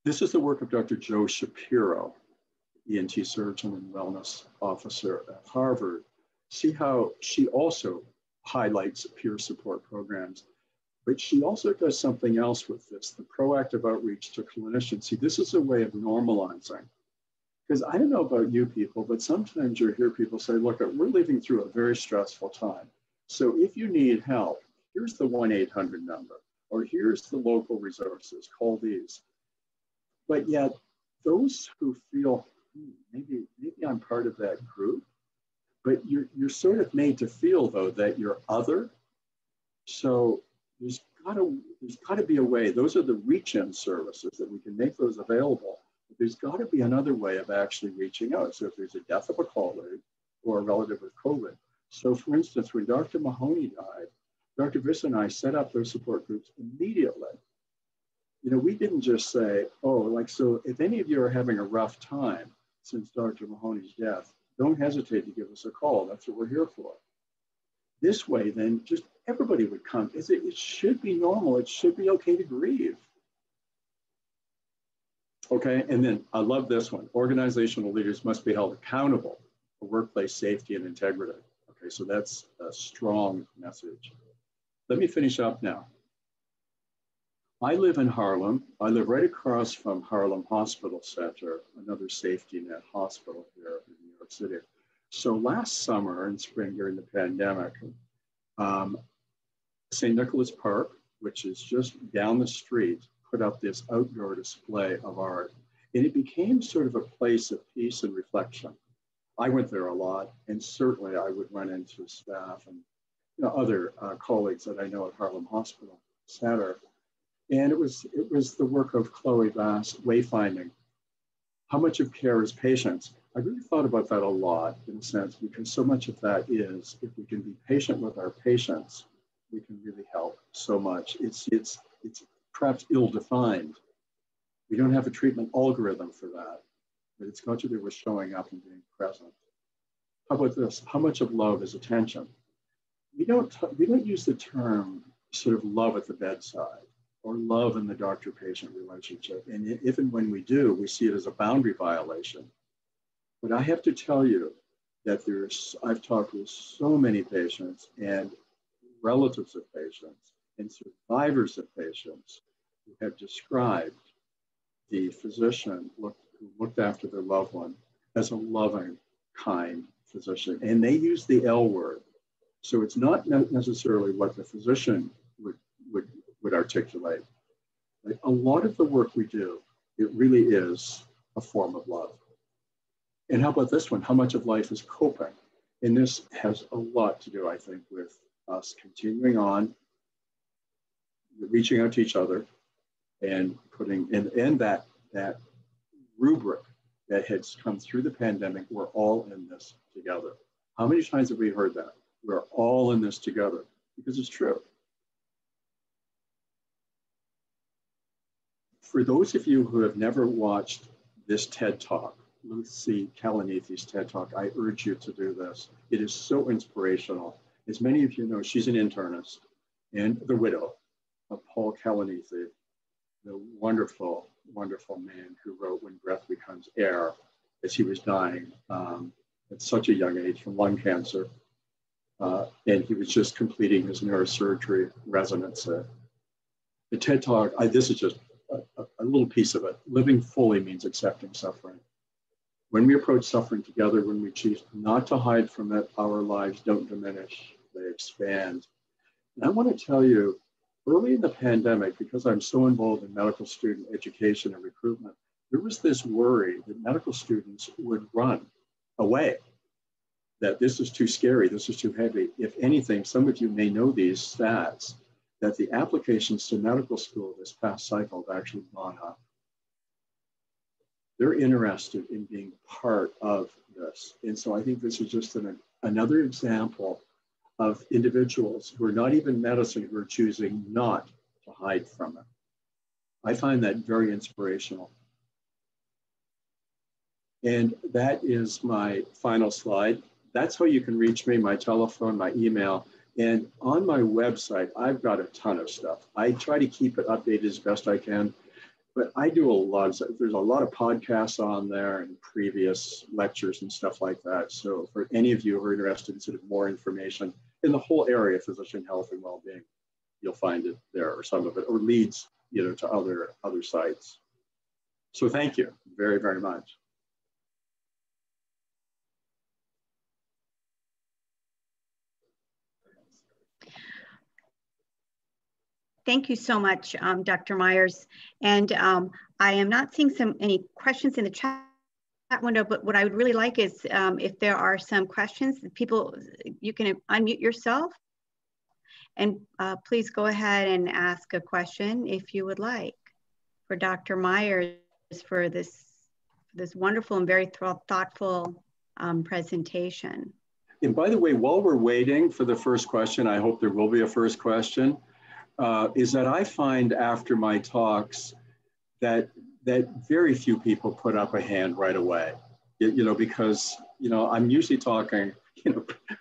This is the work of Dr. Joe Shapiro, ENT surgeon and wellness officer at Harvard. See how she also highlights peer support programs, but she also does something else with this, the proactive outreach to clinicians. See, this is a way of normalizing. Because I don't know about you people, but sometimes you hear people say, look, we're living through a very stressful time. So if you need help, here's the 1-800 number, or here's the local resources, call these. But yet those who feel, maybe I'm part of that group, but you're sort of made to feel though that you're other. So there's got to be a way. Those are the reach-in services that we can make those available. But there's got to be another way of actually reaching out. So if there's a death of a colleague or a relative with COVID. So for instance, when Dr. Mahoney died, Dr. Viss and I set up those support groups immediately. We didn't just say, so if any of you are having a rough time since Dr. Mahoney's death, don't hesitate to give us a call. That's what we're here for. This way, then, just everybody would come. It should be normal. It should be okay to grieve. Okay, and then I love this one. Organizational leaders must be held accountable for workplace safety and integrity. Okay, so that's a strong message. Let me finish up now. I live in Harlem. I live right across from Harlem Hospital Center, another safety net hospital here in New York City. So last summer and spring during the pandemic, St. Nicholas Park, which is just down the street, put up this outdoor display of art. And it became sort of a place of peace and reflection. I went there a lot, and certainly I would run into staff and other colleagues that I know at Harlem Hospital Center. And it was the work of Chloe Bass, Wayfinding. How much of care is patience? I really thought about that a lot in a sense, because so much of that is, if we can be patient with our patients, we can really help so much. It's perhaps ill-defined. We don't have a treatment algorithm for that, but it's got to do with showing up and being present. How about this? How much of love is attention? We don't use the term sort of love at the bedside or love in the doctor-patient relationship. And if and when we do, we see it as a boundary violation. But I have to tell you that I've talked with so many patients and relatives of patients and survivors of patients who have described the physician who looked after their loved one as a loving, kind physician. And they use the L word. So it's not necessarily what the physician would articulate. Like a lot of the work we do, it really is a form of love. And how about this one? How much of life is coping? And this has a lot to do, I think, with us continuing on, reaching out to each other, and putting in that rubric that has come through the pandemic. We're all in this together. How many times have we heard that? We're all in this together, because it's true. For those of you who have never watched this TED Talk, Lucy Kalanithi's TED Talk, I urge you to do this. It is so inspirational. As many of you know, she's an internist and the widow of Paul Kalanithi, the wonderful, wonderful man who wrote When Breath Becomes Air as he was dying at such a young age from lung cancer. And he was just completing his neurosurgery residency. The TED Talk, this is just a little piece of it. Living fully means accepting suffering. When we approach suffering together, when we choose not to hide from it, our lives don't diminish, they expand. And I want to tell you, early in the pandemic, because I'm so involved in medical student education and recruitment, there was this worry that medical students would run away, that this is too scary, this is too heavy. If anything, some of you may know these stats, that the applications to medical school this past cycle have actually gone up. They're interested in being part of this. And so I think this is just another example of individuals who are not even medicine, who are choosing not to hide from it. I find that very inspirational. And that is my final slide. That's how you can reach me, my telephone, my email. And on my website, I've got a ton of stuff. I try to keep it updated as best I can, but I do a lot of stuff. There's a lot of podcasts on there and previous lectures and stuff like that. So for any of you who are interested in sort of more information in the whole area of physician health and well-being, you'll find it there, or some of it, or leads, to other sites. So thank you very, very much. Thank you so much, Dr. Myers. And I am not seeing any questions in the chat window, but what I would really like is if there are some questions, people, you can unmute yourself and please go ahead and ask a question if you would like for Dr. Myers for this wonderful and very thoughtful presentation. And by the way, while we're waiting for the first question, I hope there will be a first question. Is that I find after my talks that very few people put up a hand right away, because, I'm usually talking,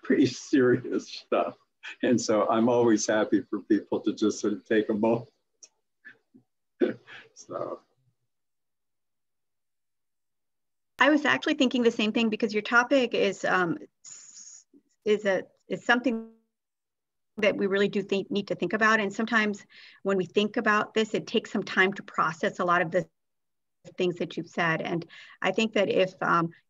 pretty serious stuff. And so I'm always happy for people to just sort of take a moment. So. I was actually thinking the same thing, because your topic is something that we really do need to think about. And sometimes when we think about this, it takes some time to process a lot of the things that you've said. And I think that if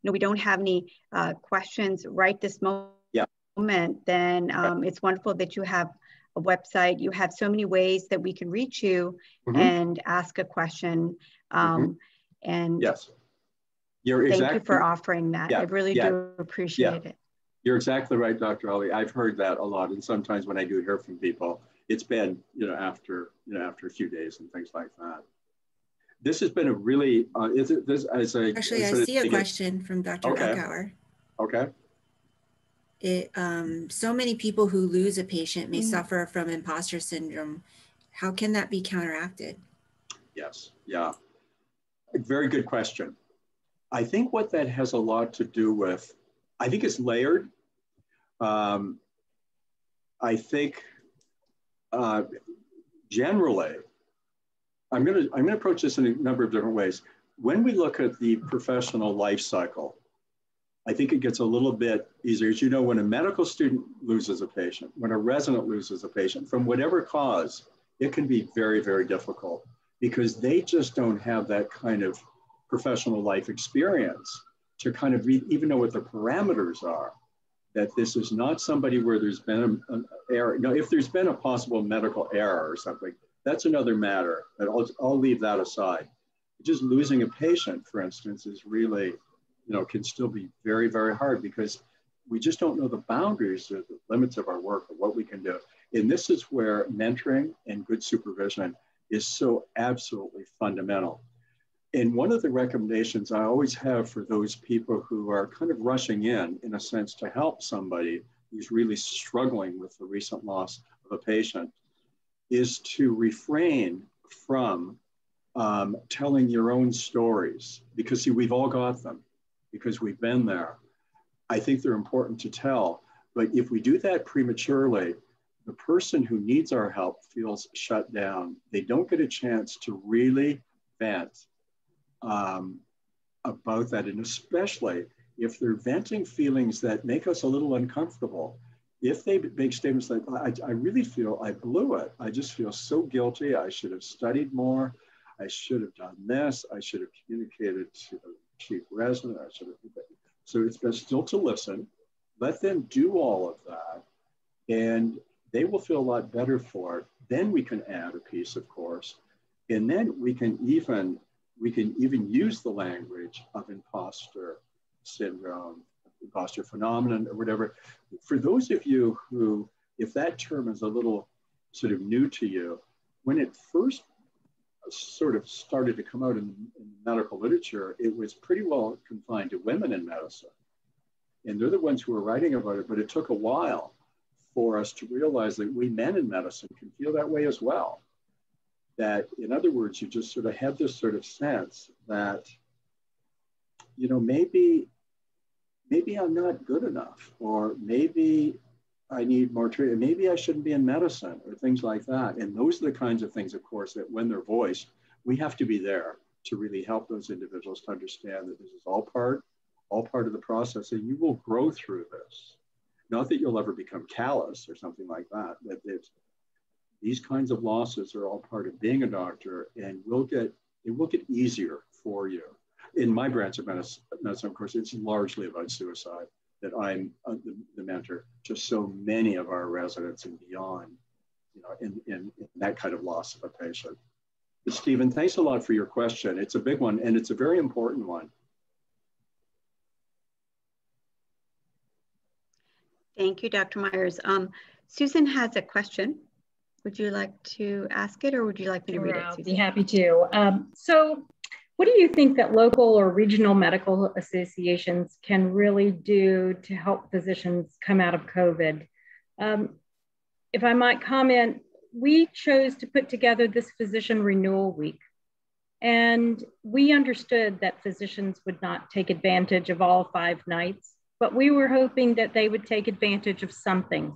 we don't have any questions right this moment, then it's wonderful that you have a website. You have so many ways that we can reach you and ask a question. And yes, thank you for offering that. I really do appreciate it. You're exactly right, Dr. Ali. I've heard that a lot, and sometimes when I do hear from people, it's been after a few days and things like that. This has been a really Actually, I see a question from Dr. Melkauer. Okay. So many people who lose a patient may suffer from imposter syndrome. How can that be counteracted? Yes. Yeah. Very good question. I think what that has a lot to do with, I think it's layered. I think generally, I'm going to approach this in a number of different ways. When we look at the professional life cycle, I think it gets a little bit easier. As you know, when a medical student loses a patient, when a resident loses a patient, from whatever cause, it can be very, very difficult because they just don't have that kind of professional life experience to kind of even know what the parameters are, that this is not somebody where there's been an error. Now, if there's been a possible medical error or something, that's another matter, but I'll leave that aside. Just losing a patient, for instance, is really, can still be very, very hard because we just don't know the boundaries or the limits of our work or what we can do. And this is where mentoring and good supervision is so absolutely fundamental. And one of the recommendations I always have for those people who are kind of rushing in a sense, to help somebody who's really struggling with the recent loss of a patient, is to refrain from telling your own stories, because see, we've all got them, because we've been there. I think they're important to tell, but if we do that prematurely, the person who needs our help feels shut down. They don't get a chance to really vent about that. And especially if they're venting feelings that make us a little uncomfortable, if they make statements like, I really feel I blew it. I just feel so guilty. I should have studied more. I should have done this. I should have communicated to the chief resident. I should have. So it's best still to listen. Let them do all of that. And they will feel a lot better for it. Then we can add a piece, of course. And then we can even use the language of imposter syndrome, imposter phenomenon, or whatever. For those of you who, if that term is a little sort of new to you, when it first sort of started to come out in medical literature, it was pretty well confined to women in medicine. And they're the ones who were writing about it, but it took a while for us to realize that we men in medicine can feel that way as well. That, in other words, you just sort of have this sort of sense that, you know, maybe I'm not good enough, or maybe I need more treatment, maybe I shouldn't be in medicine, or things like that. And those are the kinds of things, of course, that when they're voiced, we have to be there to really help those individuals to understand that this is all part of the process, and you will grow through this. Not that you'll ever become callous or something like that, but these kinds of losses are all part of being a doctor, and it will get easier for you. In my branch of medicine, of course, it's largely about suicide that I'm the mentor to so many of our residents and beyond, you know, in that kind of loss of a patient. But Stephen, thanks a lot for your question. It's a big one, and it's a very important one. Thank you, Dr. Myers. Susan has a question. Would you like to ask it, or would you like me to read it, Susan? I'll be happy to. So what do you think that local or regional medical associations can really do to help physicians come out of COVID? If I might comment, we chose to put together this physician renewal week. And we understood that physicians would not take advantage of all 5 nights, but we were hoping that they would take advantage of something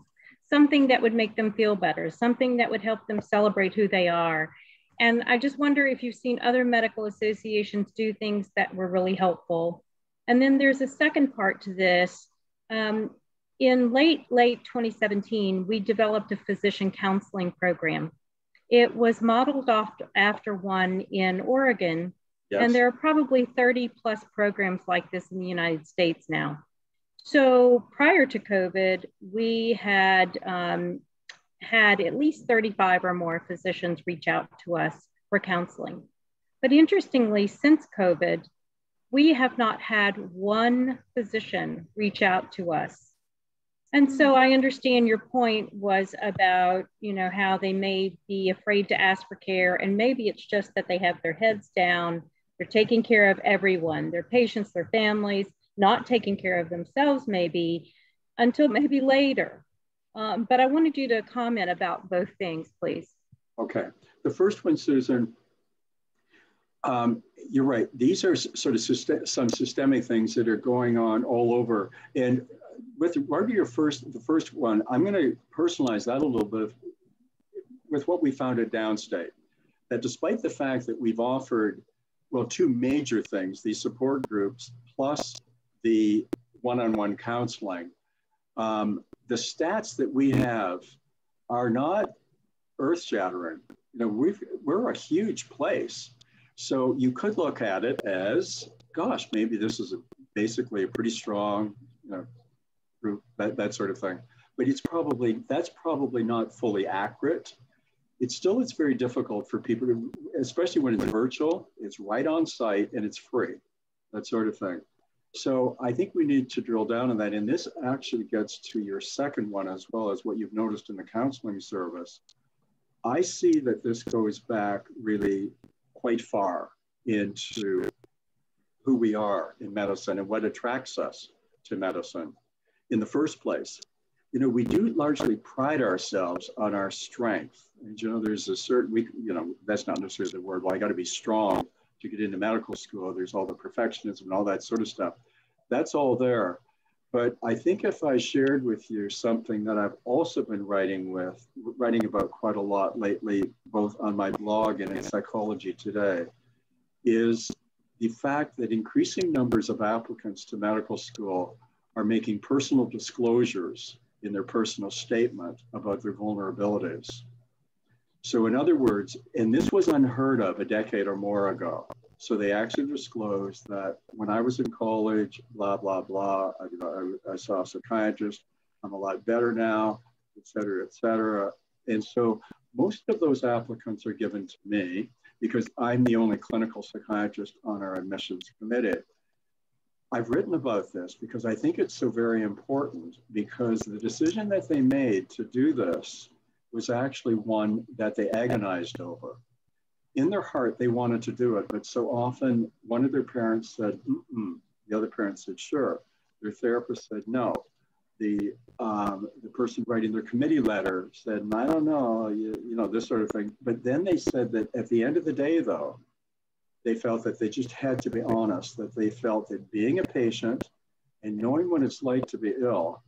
that would make them feel better, something that would help them celebrate who they are. And I just wonder if you've seen other medical associations do things that were really helpful. And then there's a second part to this. In late 2017, we developed a physician counseling program. It was modeled after one in Oregon. Yes. And there are probably 30 plus programs like this in the United States now. So prior to COVID, we had at least 35 or more physicians reach out to us for counseling. But interestingly, since COVID, we have not had one physician reach out to us. And so I understand your point was about, you know, how they may be afraid to ask for care, and maybe it's just that they have their heads down, they're taking care of everyone, their patients, their families, not taking care of themselves maybe until maybe later. But I wanted you to comment about both things, please. Okay. The first one, Susan, you're right. These are sort of some systemic things that are going on all over. And with regard to the first one, I'm going to personalize that a little bit with what we found at Downstate. That despite the fact that we've offered, well, 2 major things, these support groups plus the one-on-one counseling, the stats that we have are not earth-shattering. You know, we're a huge place. So you could look at it as, gosh, maybe this is basically a pretty strong, you know, group, that sort of thing. But that's probably not fully accurate. It's very difficult for people to, especially when it's virtual, it's right on site and it's free, that sort of thing. So I think we need to drill down on that. And this actually gets to your second one, as well as what you've noticed in the counseling service. I see that this goes back really quite far into who we are in medicine and what attracts us to medicine in the first place. You know, we do largely pride ourselves on our strength. And, you know, there's a certain, you know, that's not necessarily the word, well, I got to be strong to get into medical school. There's all the perfectionism and all that sort of stuff. That's all there. But I think if I shared with you something that I've also been writing about quite a lot lately, both on my blog and in Psychology Today, is the fact that increasing numbers of applicants to medical school are making personal disclosures in their personal statement about their vulnerabilities. So in other words, and this was unheard of a decade or more ago. So they actually disclosed that when I was in college, blah, blah, blah, I saw a psychiatrist, I'm a lot better now, et cetera, et cetera. And so most of those applicants are given to me because I'm the only clinical psychiatrist on our admissions committee. I've written about this because I think it's so very important, because the decision that they made to do this was actually one that they agonized over. In their heart, they wanted to do it, but so often one of their parents said, the other parent said, sure. Their therapist said, no. The person writing their committee letter said, I don't know, you know, this sort of thing. But then they said that at the end of the day, though, they felt that they just had to be honest, that they felt that being a patient and knowing what it's like to be ill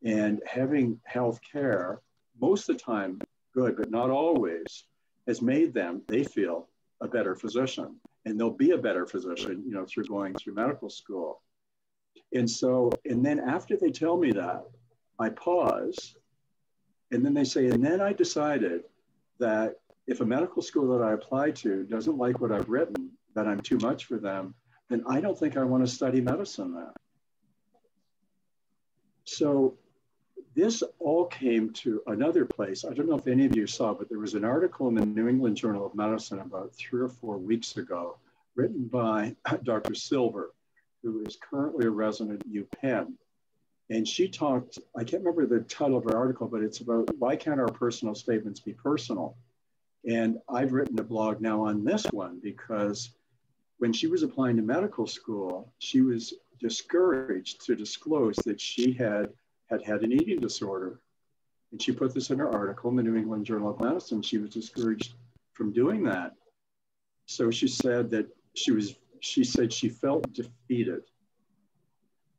and having health care, most of the time good, but not always, has made them, they feel, a better physician. And they'll be a better physician, you know, through going through medical school. And so, and then after they tell me that, I pause, and then they say, and then I decided that if a medical school that I apply to doesn't like what I've written, that I'm too much for them, then I don't think I want to study medicine there. So this all came to another place. I don't know if any of you saw, but there was an article in the New England Journal of Medicine about 3 or 4 weeks ago, written by Dr. Silver, who is currently a resident at UPenn. And she talked, I can't remember the title of her article, but it's about why can't our personal statements be personal? And I've written a blog now on this one because when she was applying to medical school, she was discouraged to disclose that she had an eating disorder. And she put this in her article in the New England Journal of Medicine. She was discouraged from doing that. So she said that she said she felt defeated,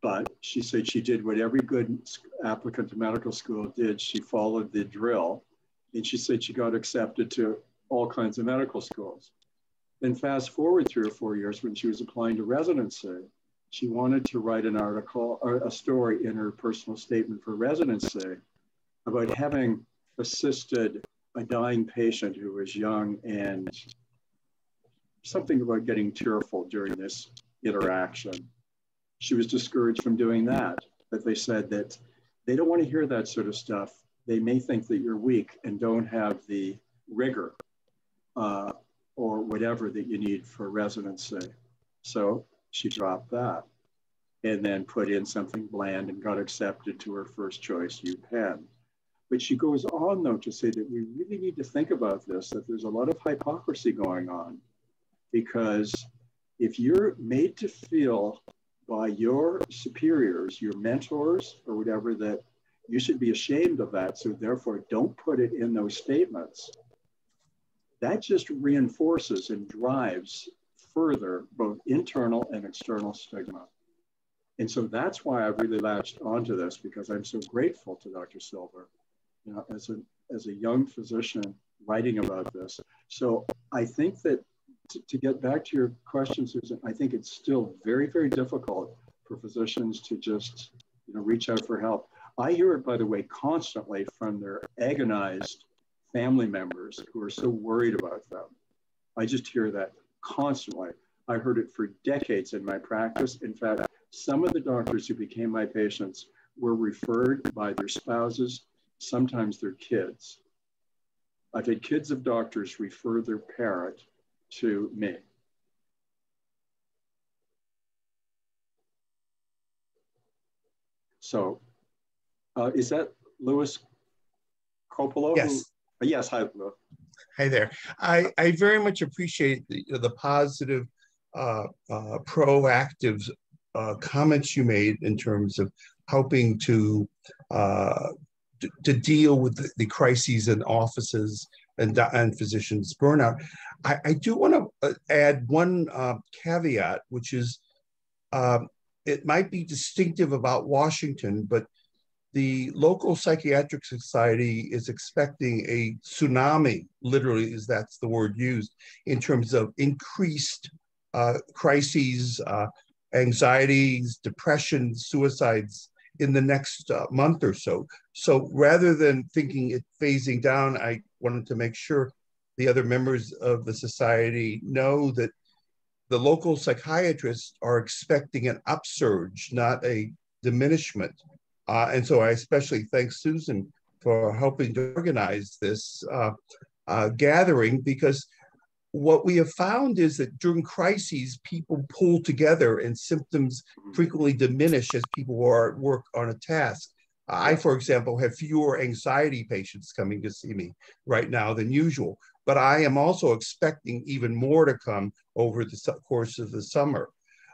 but she said she did what every good applicant to medical school did. She followed the drill, and she said she got accepted to all kinds of medical schools. Then fast forward 3 or 4 years, when she was applying to residency, she wanted to write an article or a story in her personal statement for residency about having assisted a dying patient who was young, and something about getting tearful during this interaction. She was discouraged from doing that, but they said that they don't want to hear that sort of stuff. They may think that you're weak and don't have the rigor or whatever that you need for residency. So she dropped that and then put in something bland and got accepted to her first choice, UPenn. But she goes on, though, to say that we really need to think about this, that there's a lot of hypocrisy going on, because if you're made to feel by your superiors, your mentors or whatever, that you should be ashamed of that, so therefore don't put it in those statements, that just reinforces and drives further both internal and external stigma. And so that's why I've really latched onto this, because I'm so grateful to Dr. Silver, you know, as a young physician writing about this. So I think that to get back to your question, Susan, I think it's still very, very difficult for physicians to just, you know, reach out for help. I hear it, by the way, constantly from their agonized family members who are so worried about them. I just hear that constantly. I heard it for decades in my practice. In fact, some of the doctors who became my patients were referred by their spouses, sometimes their kids. I've had kids of doctors refer their parent to me. So is that Louis Coppola? Yes. Yes, hi, Louis. Hi there. I very much appreciate the positive, proactive comments you made in terms of helping to deal with the crises in offices and physicians' burnout. I do want to add one caveat, which is it might be distinctive about Washington, but the local psychiatric society is expecting a tsunami, literally, is that's the word used, in terms of increased crises, anxieties, depression, suicides in the next month or so. So rather than thinking it phasing down, I wanted to make sure the other members of the society know that the local psychiatrists are expecting an upsurge, not a diminishment. And so I especially thank Susan for helping to organize this gathering, because what we have found is that during crises, people pull together and symptoms frequently diminish as people are at work on a task. I, for example, have fewer anxiety patients coming to see me right now than usual, but I am also expecting even more to come over the course of the summer.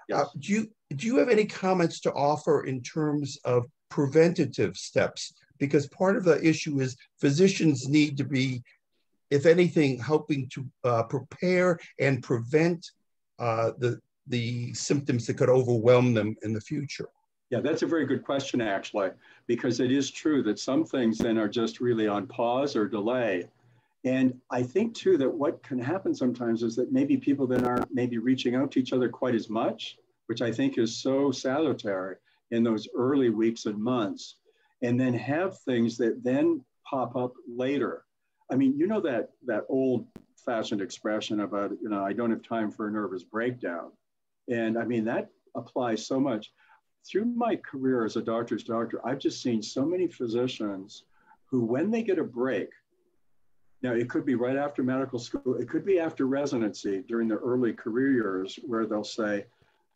Yes. Do you have any comments to offer in terms of preventative steps? Because part of the issue is physicians need to be, if anything, helping to prepare and prevent the symptoms that could overwhelm them in the future. Yeah, that's a very good question, actually, because it is true that some things then are just really on pause or delay. And I think, too, that what can happen sometimes is that maybe people then aren't maybe reaching out to each other quite as much, which I think is so salutary in those early weeks and months, and then have things that then pop up later. I mean, you know that old-fashioned expression about, I don't have time for a nervous breakdown. And I mean, that applies so much. Through my career as a doctor's doctor, I've just seen so many physicians who, when they get a break, now it could be right after medical school, it could be after residency during the early career years, where they'll say,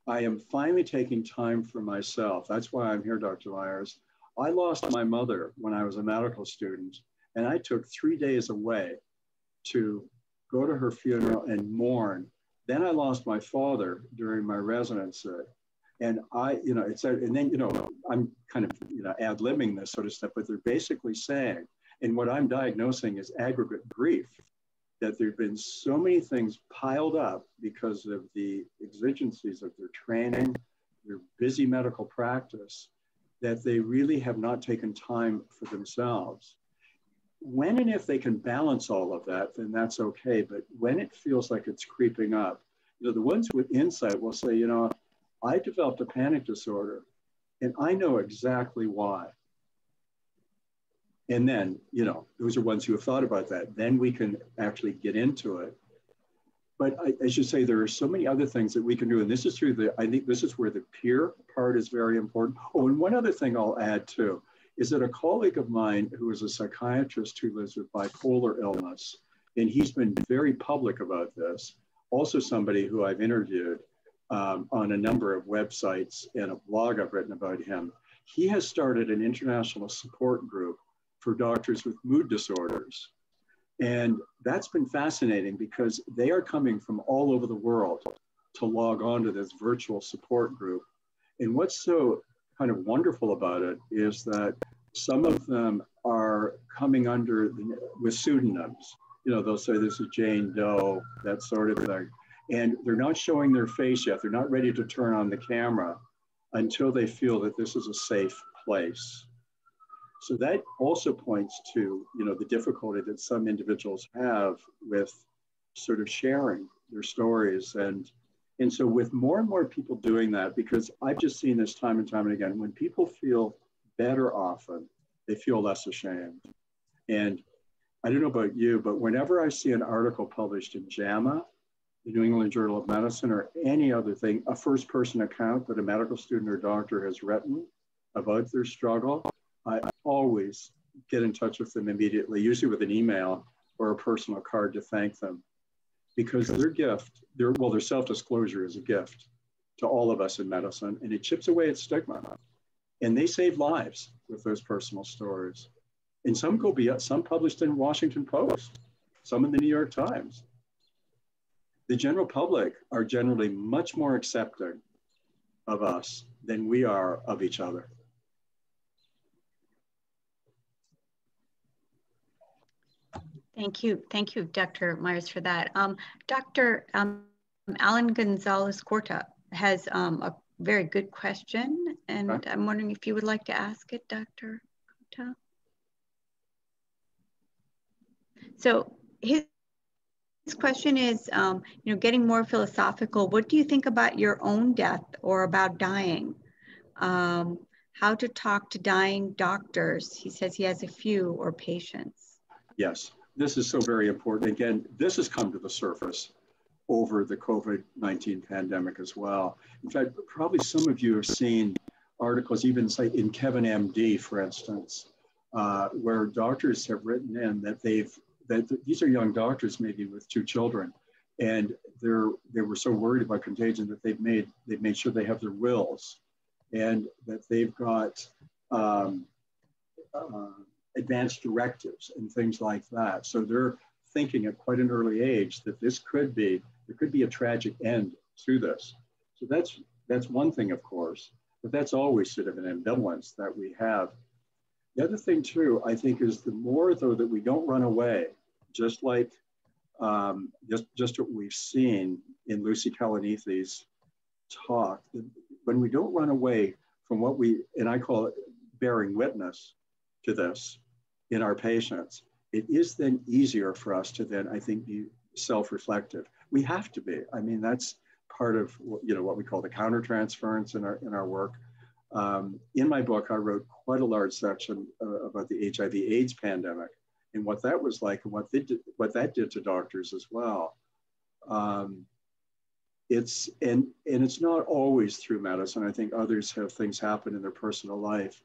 I am finally taking time for myself. That's why I'm here, Dr. Myers. I lost my mother when I was a medical student, and I took 3 days away to go to her funeral and mourn. Then I lost my father during my residency. And and then, I'm kind of, ad-libbing this sort of stuff, but they're basically saying, and what I'm diagnosing is aggregate grief, that there've been so many things piled up because of the exigencies of their training, their busy medical practice, that they really have not taken time for themselves. When and if they can balance all of that, then that's okay. But when it feels like it's creeping up, the ones with insight will say, I developed a panic disorder and I know exactly why. And then, those are ones who have thought about that. Then we can actually get into it. But I should say, there are so many other things that we can do. And this is through I think this is where the peer part is very important. Oh, and one other thing I'll add too, is that a colleague of mine who is a psychiatrist who lives with bipolar illness, and he's been very public about this, also somebody who I've interviewed on a number of websites and a blog I've written about him. He has started an international support group for doctors with mood disorders. And that's been fascinating because they are coming from all over the world to log on to this virtual support group. And what's so kind of wonderful about it is that some of them are coming with pseudonyms. They'll say this is Jane Doe, that sort of thing. And they're not showing their face yet. They're not ready to turn on the camera until they feel that this is a safe place. So that also points to, the difficulty that some individuals have with sort of sharing their stories. And so with more and more people doing that, because I've just seen this time and time and again, when people feel better often, they feel less ashamed. And I don't know about you, but whenever I see an article published in JAMA, the New England Journal of Medicine, or any other thing, a first-person account that a medical student or doctor has written about their struggle, I always get in touch with them immediately, usually with an email or a personal card to thank them, because their gift, their self-disclosure is a gift to all of us in medicine, and it chips away at stigma. And they save lives with those personal stories. And some go beyond, some published in Washington Post, some in the New York Times. The general public are generally much more accepting of us than we are of each other. Thank you, Dr. Myers, for that. Dr. Alan Gonzalez-Corta has a very good question. And Okay. I'm wondering if you would like to ask it, Dr. Kota. So his question is, you know, getting more philosophical. What do you think about your own death or about dying? How to talk to dying doctors? He says he has a few, or patients. Yes, this is so very important. Again, this has come to the surface over the COVID-19 pandemic as well. In fact, probably some of you have seen articles, even say in Kevin MD, for instance, where doctors have written in that these are young doctors, maybe with 2 children, and they were so worried about contagion that they've made sure they have their wills, and that they've got advanced directives and things like that. So they're thinking at quite an early age that there could be a tragic end to this. So that's one thing, of course, but that's always sort of an ambivalence that we have. The other thing too, I think, is the more though that we don't run away, just like just what we've seen in Lucy Kalanithi's talk, when we don't run away from what and I call it bearing witness to this in our patients, it is then easier for us to then, I think, be self-reflective. We have to be. I mean, that's part of what we call the countertransference in our work. In my book, I wrote quite a large section about the HIV/AIDS pandemic and what that was like and what that did to doctors as well. It's not always through medicine. I think others have things happen in their personal life.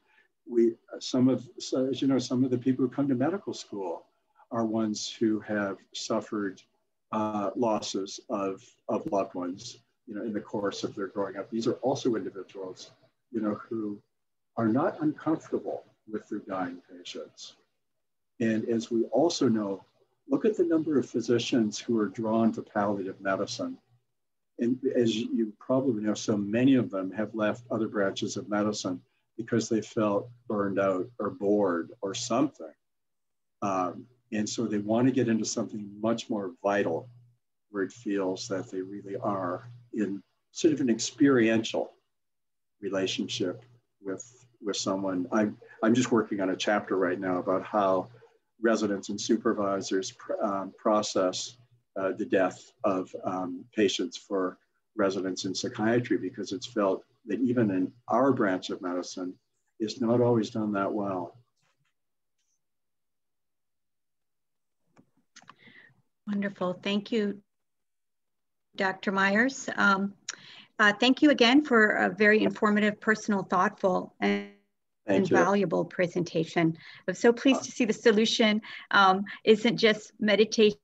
Some of the people who come to medical school are ones who have suffered losses of loved ones, in the course of their growing up. These are also individuals, who are not uncomfortable with their dying patients. And as we also know, look at the number of physicians who are drawn to palliative medicine. And as you probably know, so many of them have left other branches of medicine because they felt burned out or bored or something. And so they want to get into something much more vital, where it feels that they really are in sort of an experiential relationship with someone. I'm just working on a chapter right now about how residents and supervisors process the death of patients for residents in psychiatry, because it's felt that even in our branch of medicine, it's not always done that well. Wonderful. Thank you, Dr. Myers. Thank you again for a very informative, personal, thoughtful, and valuable presentation. I'm so pleased to see the solution isn't just meditation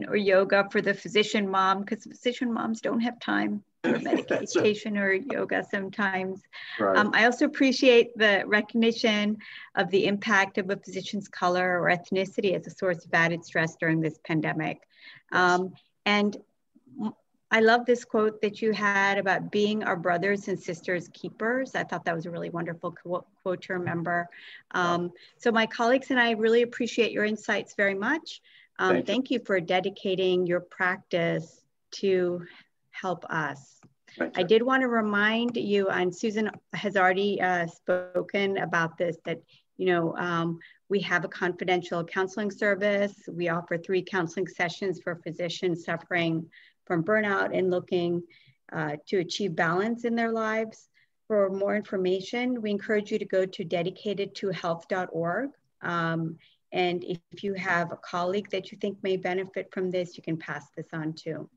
or yoga for the physician mom, because physician moms don't have time for meditation or yoga sometimes. Right. I also appreciate the recognition of the impact of a physician's color or ethnicity as a source of added stress during this pandemic. Yes. And I love this quote that you had about being our brothers and sisters keepers. I thought that was a really wonderful quote to remember. So my colleagues and I really appreciate your insights very much. Thank you for dedicating your practice to help us. I did want to remind you, and Susan has already spoken about this, that we have a confidential counseling service. We offer 3 counseling sessions for physicians suffering from burnout and looking to achieve balance in their lives. For more information, we encourage you to go to dedicatedtohealth.org. And if you have a colleague that you think may benefit from this, you can pass this on too.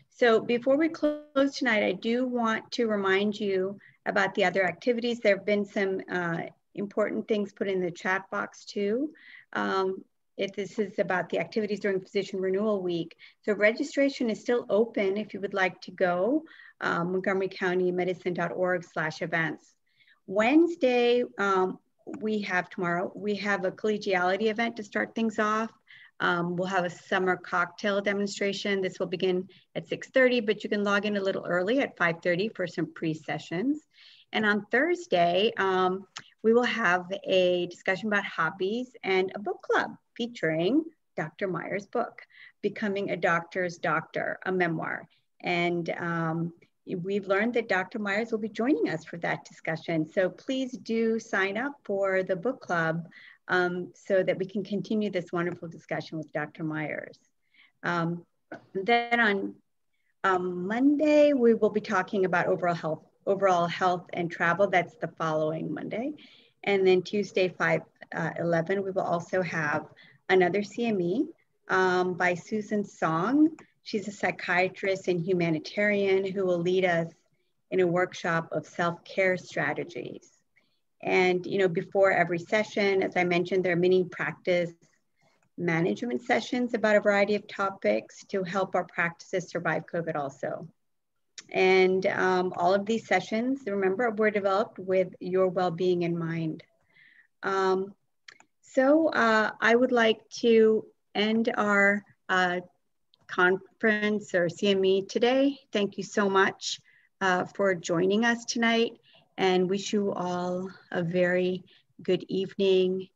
So before we close tonight, I do want to remind you about the other activities. There have been some important things put in the chat box too. If this is about the activities during Physician Renewal Week. So registration is still open if you would like to go, montgomerycountymedicine.org/events. Wednesday, we have a collegiality event to start things off. We'll have a summer cocktail demonstration. This will begin at 6:30, but you can log in a little early at 5:30 for some pre-sessions. And on Thursday, we will have a discussion about hobbies and a book club featuring Dr. Myers' book, Becoming a Doctor's Doctor, a memoir. And we've learned that Dr. Myers will be joining us for that discussion. So please do sign up for the book club so that we can continue this wonderful discussion with Dr. Myers. Then on Monday, we will be talking about overall health and travel. That's the following Monday. And then Tuesday, 5/11, we will also have another CME by Susan Song. She's a psychiatrist and humanitarian who will lead us in a workshop of self-care strategies. And, you know, before every session, as I mentioned, there are many practice management sessions about a variety of topics to help our practices survive COVID also. And all of these sessions, remember, were developed with your well-being in mind. So I would like to end our conference or CME today. Thank you so much for joining us tonight, and wish you all a very good evening